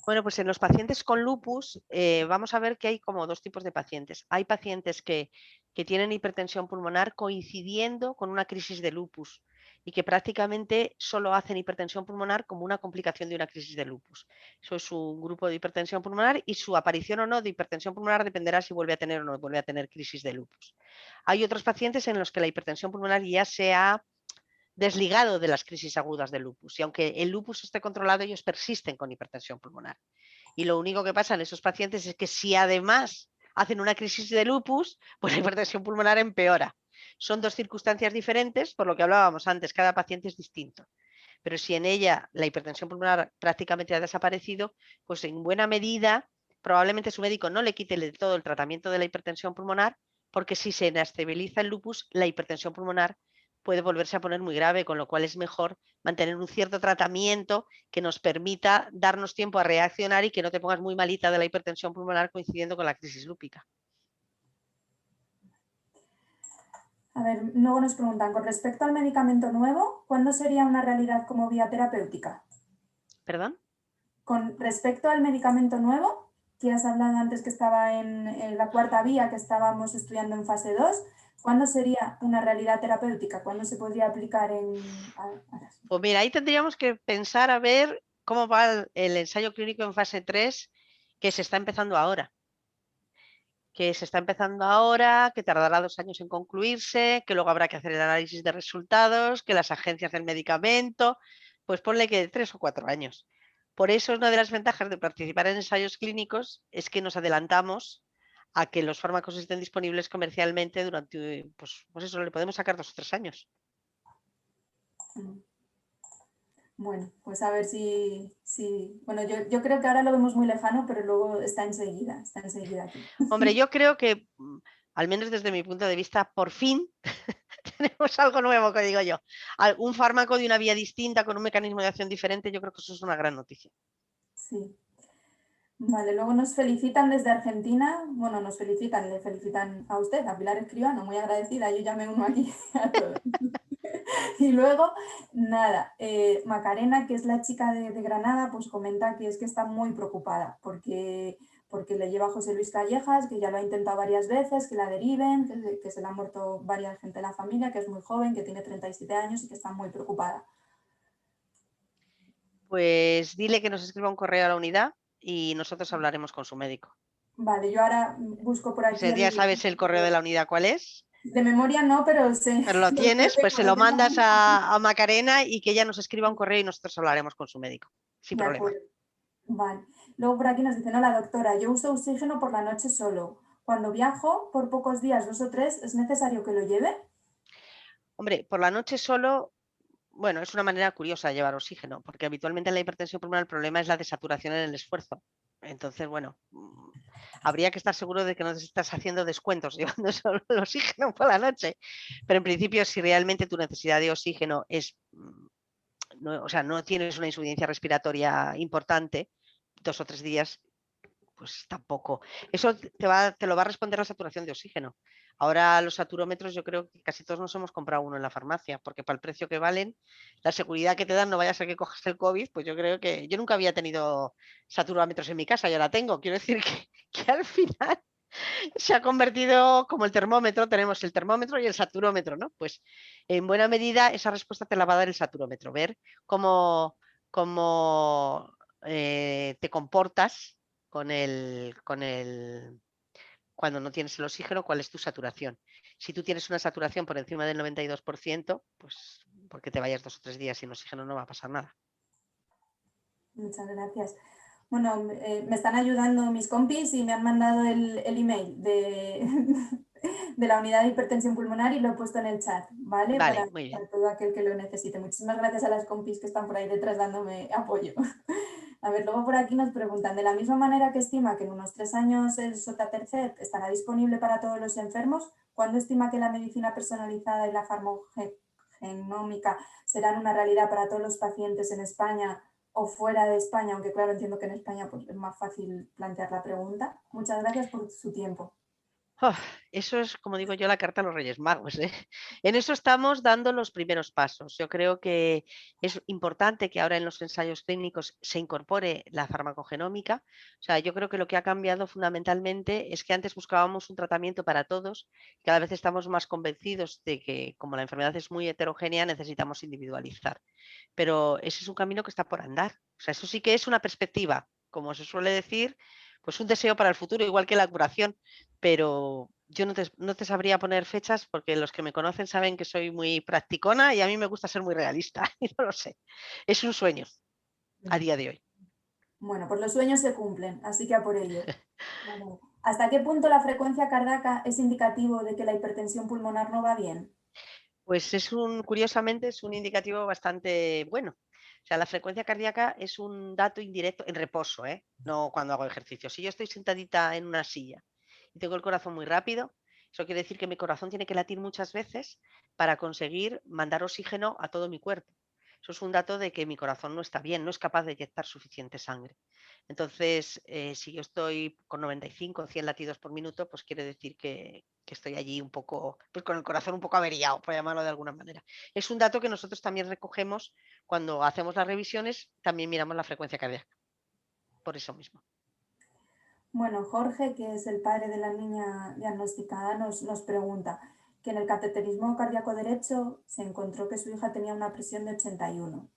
Bueno, pues en los pacientes con lupus vamos a ver que hay como dos tipos de pacientes. Hay pacientes que tienen hipertensión pulmonar coincidiendo con una crisis de lupus y que prácticamente solo hacen hipertensión pulmonar como una complicación de una crisis de lupus. Eso es un grupo de hipertensión pulmonar y su aparición o no de hipertensión pulmonar dependerá si vuelve a tener o no vuelve a tener crisis de lupus. Hay otros pacientes en los que la hipertensión pulmonar ya se ha desligado de las crisis agudas del lupus. Y aunque el lupus esté controlado, ellos persisten con hipertensión pulmonar. Y lo único que pasa en esos pacientes es que si además hacen una crisis de lupus, pues la hipertensión pulmonar empeora. Son dos circunstancias diferentes, por lo que hablábamos antes, cada paciente es distinto. Pero si en ella la hipertensión pulmonar prácticamente ha desaparecido, pues en buena medida probablemente su médico no le quite de todo el tratamiento de la hipertensión pulmonar, porque si se inestabiliza el lupus, la hipertensión pulmonar puede volverse a poner muy grave, con lo cual es mejor mantener un cierto tratamiento que nos permita darnos tiempo a reaccionar y que no te pongas muy malita de la hipertensión pulmonar coincidiendo con la crisis lúpica. A ver, luego nos preguntan, con respecto al medicamento nuevo, ¿cuándo sería una realidad como vía terapéutica? ¿Perdón? Con respecto al medicamento nuevo, que has hablado antes que estaba en la cuarta vía, que estábamos estudiando en fase 2, ¿cuándo sería una realidad terapéutica? ¿Cuándo se podría aplicar en...? Pues mira, ahí tendríamos que pensar a ver cómo va el ensayo clínico en fase 3, que se está empezando ahora. Que tardará 2 años en concluirse, que luego habrá que hacer el análisis de resultados, que las agencias del medicamento, pues ponle que 3 o 4 años. Por eso una de las ventajas de participar en ensayos clínicos es que nos adelantamos a que los fármacos estén disponibles comercialmente durante, pues eso, le podemos sacar 2 o 3 años. Bueno, pues a ver si bueno, yo creo que ahora lo vemos muy lejano, pero luego está enseguida aquí. Hombre, yo creo que, al menos desde mi punto de vista, por fin tenemos algo nuevo, que digo yo. Un fármaco de una vía distinta, con un mecanismo de acción diferente, yo creo que eso es una gran noticia. Sí. Vale, luego nos felicitan desde Argentina. Bueno, le felicitan a usted, a Pilar Escribano, muy agradecida, yo ya me uno aquí a todos. Y luego, nada, Macarena, que es la chica de Granada, pues comenta que es que está muy preocupada porque le lleva a José Luis Callejas, que ya lo ha intentado varias veces, que la deriven, que se le ha muerto varias gente de la familia, que es muy joven, que tiene 37 años y que está muy preocupada. Pues dile que nos escriba un correo a la unidad y nosotros hablaremos con su médico. Vale, yo ahora busco por aquí. ¿Ya sabes el correo de la unidad cuál es? De memoria no, pero sé. Pero lo tienes, pues se lo mandas a Macarena y que ella nos escriba un correo y nosotros hablaremos con su médico, sin problema. Vale. Luego por aquí nos dicen, hola doctora, yo uso oxígeno por la noche solo. Cuando viajo por pocos días, 2 o 3, ¿es necesario que lo lleve? Hombre, por la noche solo, bueno, es una manera curiosa de llevar oxígeno, porque habitualmente en la hipertensión pulmonar el problema es la desaturación en el esfuerzo. Entonces, bueno, habría que estar seguro de que no te estás haciendo descuentos llevando solo el oxígeno por la noche. Pero en principio, si realmente tu necesidad de oxígeno es, o sea, no tienes una insuficiencia respiratoria importante, 2 o 3 días, pues tampoco. Eso te lo va a responder la saturación de oxígeno. Ahora los saturómetros yo creo que casi todos nos hemos comprado uno en la farmacia, porque para el precio que valen, la seguridad que te dan, no vaya a ser que cojas el COVID, pues yo creo que yo nunca había tenido saturómetros en mi casa, ya la tengo. Quiero decir que al final se ha convertido como el termómetro, tenemos el termómetro y el saturómetro, ¿no? Pues en buena medida esa respuesta te la va a dar el saturómetro, ver cómo te comportas cuando no tienes el oxígeno, cuál es tu saturación. Si tú tienes una saturación por encima del 92%, pues porque te vayas 2 o 3 días sin oxígeno no va a pasar nada. Muchas gracias. Bueno, me están ayudando mis compis y me han mandado el email de la unidad de hipertensión pulmonar y lo he puesto en el chat, ¿vale? Vale, muy bien. Para todo aquel que lo necesite. Muchísimas gracias a las compis que están por ahí detrás dándome apoyo. A ver, luego por aquí nos preguntan, de la misma manera que estima que en unos 3 años el sotatercept estará disponible para todos los enfermos, ¿cuándo estima que la medicina personalizada y la farmacogenómica serán una realidad para todos los pacientes en España o fuera de España? Aunque claro, entiendo que en España pues, es más fácil plantear la pregunta. Muchas gracias por su tiempo. Eso es, como digo yo, la carta a los Reyes Magos, ¿eh? En eso estamos dando los primeros pasos. Yo creo que es importante que ahora en los ensayos clínicos se incorpore la farmacogenómica. O sea, yo creo que lo que ha cambiado fundamentalmente es que antes buscábamos un tratamiento para todos. Cada vez estamos más convencidos de que, como la enfermedad es muy heterogénea, necesitamos individualizar. Pero ese es un camino que está por andar. O sea, eso sí que es una perspectiva, como se suele decir, pues un deseo para el futuro, igual que la curación, pero yo no te sabría poner fechas porque los que me conocen saben que soy muy practicona y a mí me gusta ser muy realista, y no lo sé. Es un sueño a día de hoy. Bueno, pues los sueños se cumplen, así que a por ello. Bueno, ¿hasta qué punto la frecuencia cardíaca es indicativo de que la hipertensión pulmonar no va bien? Pues curiosamente, es un indicativo bastante bueno. O sea, la frecuencia cardíaca es un dato indirecto en reposo, ¿eh? No cuando hago ejercicio. Si yo estoy sentadita en una silla y tengo el corazón muy rápido, eso quiere decir que mi corazón tiene que latir muchas veces para conseguir mandar oxígeno a todo mi cuerpo. Eso es un dato de que mi corazón no está bien, no es capaz de inyectar suficiente sangre. Entonces, si yo estoy con 95 o 100 latidos por minuto, pues quiere decir que estoy allí un poco, pues con el corazón un poco averiado, por llamarlo de alguna manera. Es un dato que nosotros también recogemos cuando hacemos las revisiones, también miramos la frecuencia cardíaca, por eso mismo. Bueno, Jorge, que es el padre de la niña diagnosticada, nos pregunta que en el cateterismo cardíaco derecho se encontró que su hija tenía una presión de 81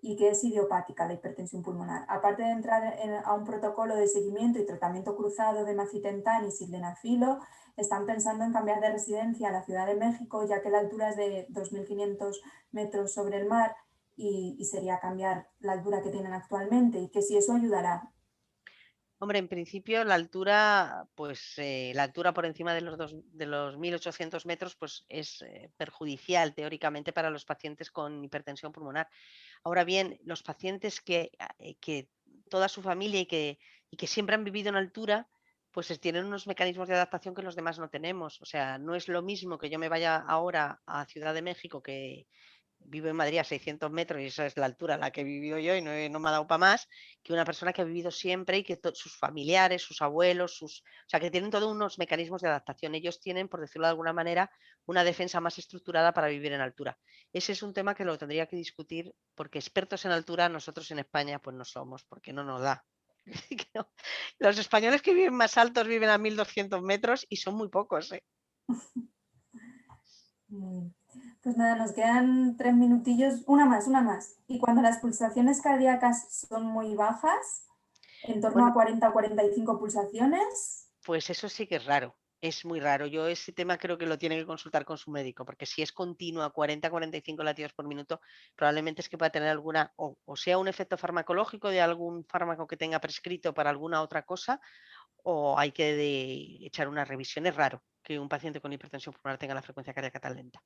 y que es idiopática la hipertensión pulmonar. Aparte de entrar a un protocolo de seguimiento y tratamiento cruzado de macitentan y sildenafilo, están pensando en cambiar de residencia a la Ciudad de México, ya que la altura es de 2.500 metros sobre el mar y sería cambiar la altura que tienen actualmente y que si eso ayudará. Hombre, en principio la altura, pues la altura por encima de los 1.800 metros, pues es perjudicial teóricamente para los pacientes con hipertensión pulmonar. Ahora bien, los pacientes que toda su familia y que siempre han vivido en altura, pues tienen unos mecanismos de adaptación que los demás no tenemos. O sea, no es lo mismo que yo me vaya ahora a Ciudad de México, que vivo en Madrid a 600 metros y esa es la altura a la que he vivido yo y no me ha dado para más, que una persona que ha vivido siempre y que sus familiares, sus abuelos, o sea, que tienen todos unos mecanismos de adaptación. Ellos tienen, por decirlo de alguna manera, una defensa más estructurada para vivir en altura. Ese es un tema que lo tendría que discutir porque expertos en altura nosotros en España pues no somos, porque no nos da. Los españoles que viven más altos viven a 1.200 metros y son muy pocos, ¿eh? Pues nada, nos quedan 3 minutillos, una más. Y cuando las pulsaciones cardíacas son muy bajas, en torno Bueno, a 40 o 45 pulsaciones, pues eso sí que es raro, es muy raro. Yo ese tema creo que lo tiene que consultar con su médico, porque si es continua 40-45 latidos por minuto, probablemente es que pueda tener alguna, o sea un efecto farmacológico de algún fármaco que tenga prescrito para alguna otra cosa, o hay que echar una revisión. Es raro que un paciente con hipertensión pulmonar tenga la frecuencia cardíaca tan lenta.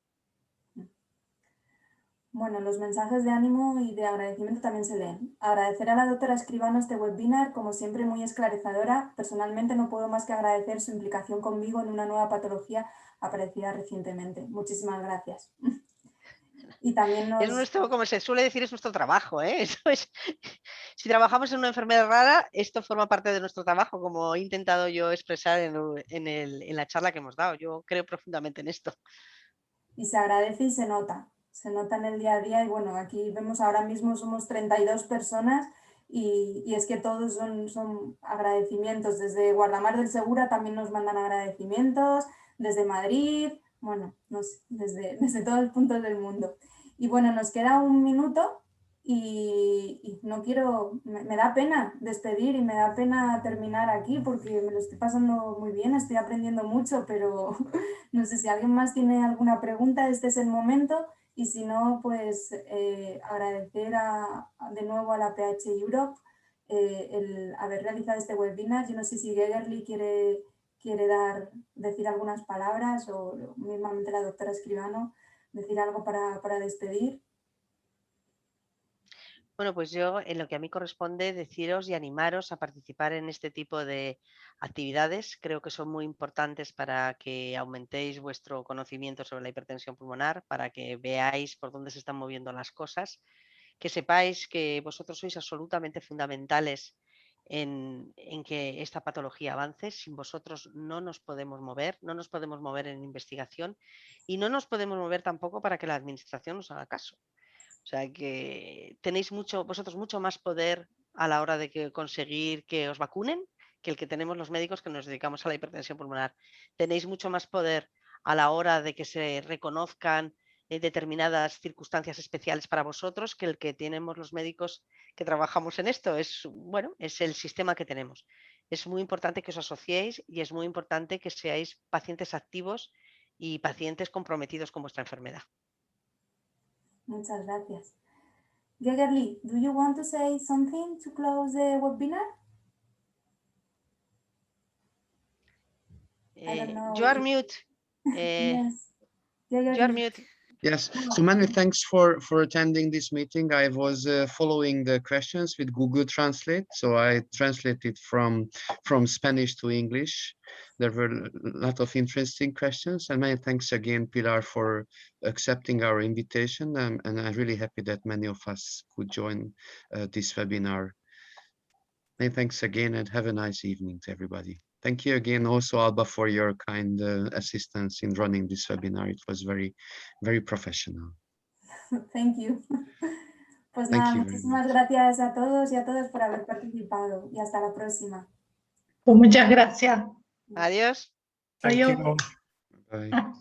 bueno, los mensajes de ánimo y de agradecimiento también se leen. Agradecer a la doctora Escribano este webinar, como siempre muy esclarecedora. Personalmente no puedo más que agradecer su implicación conmigo en una nueva patología aparecida recientemente. Muchísimas gracias. Y también Es nos... nuestro, como se suele decir, es nuestro trabajo, ¿eh? Eso es, si trabajamos en una enfermedad rara, esto forma parte de nuestro trabajo, como he intentado yo expresar en la charla que hemos dado. Yo creo profundamente en esto. Y se agradece y se nota en el día a día y bueno, aquí vemos ahora mismo somos 32 personas y es que todos son agradecimientos, desde Guardamar del Segura también nos mandan agradecimientos, desde Madrid, bueno, no sé, desde todos los puntos del mundo. Y bueno, nos queda un minuto y no quiero, me da pena despedir y me da pena terminar aquí porque me lo estoy pasando muy bien, estoy aprendiendo mucho, pero no sé si alguien más tiene alguna pregunta, este es el momento y si no, pues agradecer de nuevo a la PH Europe el haber realizado este webinar. Yo no sé si Gegerli quiere decir algunas palabras o mismamente la doctora Escribano decir algo para despedir. Bueno, pues yo en lo que a mí corresponde deciros y animaros a participar en este tipo de actividades. Creo que son muy importantes para que aumentéis vuestro conocimiento sobre la hipertensión pulmonar, para que veáis por dónde se están moviendo las cosas, que sepáis que vosotros sois absolutamente fundamentales en que esta patología avance. Sin vosotros no nos podemos mover, no nos podemos mover en investigación y no nos podemos mover tampoco para que la administración nos haga caso. O sea que tenéis vosotros mucho más poder a la hora de conseguir que os vacunen que el que tenemos los médicos que nos dedicamos a la hipertensión pulmonar. Tenéis mucho más poder a la hora de que se reconozcan determinadas circunstancias especiales para vosotros que el que tenemos los médicos que trabajamos en esto. Es el sistema que tenemos. Es muy importante que os asociéis y es muy importante que seáis pacientes activos y pacientes comprometidos con vuestra enfermedad. Muchas gracias. Yegerli, do you want to say something to close the webinar? You are mute. Yes. You are mute. Yes, so many thanks for attending this meeting. I was following the questions with Google Translate, so I translated from Spanish to English. There were a lot of interesting questions, and many thanks again, Pilar, for accepting our invitation. And I'm really happy that many of us could join this webinar. Many thanks again, and have a nice evening to everybody. Thank you again also, Alba, for your kind assistance in running this webinar. It was very, very professional. Thank you. Pues Thank nada, you very muchísimas much. gracias a todos y a todas por haber participado y hasta la próxima. Pues muchas gracias. Adiós. Adiós. Bye. Ah.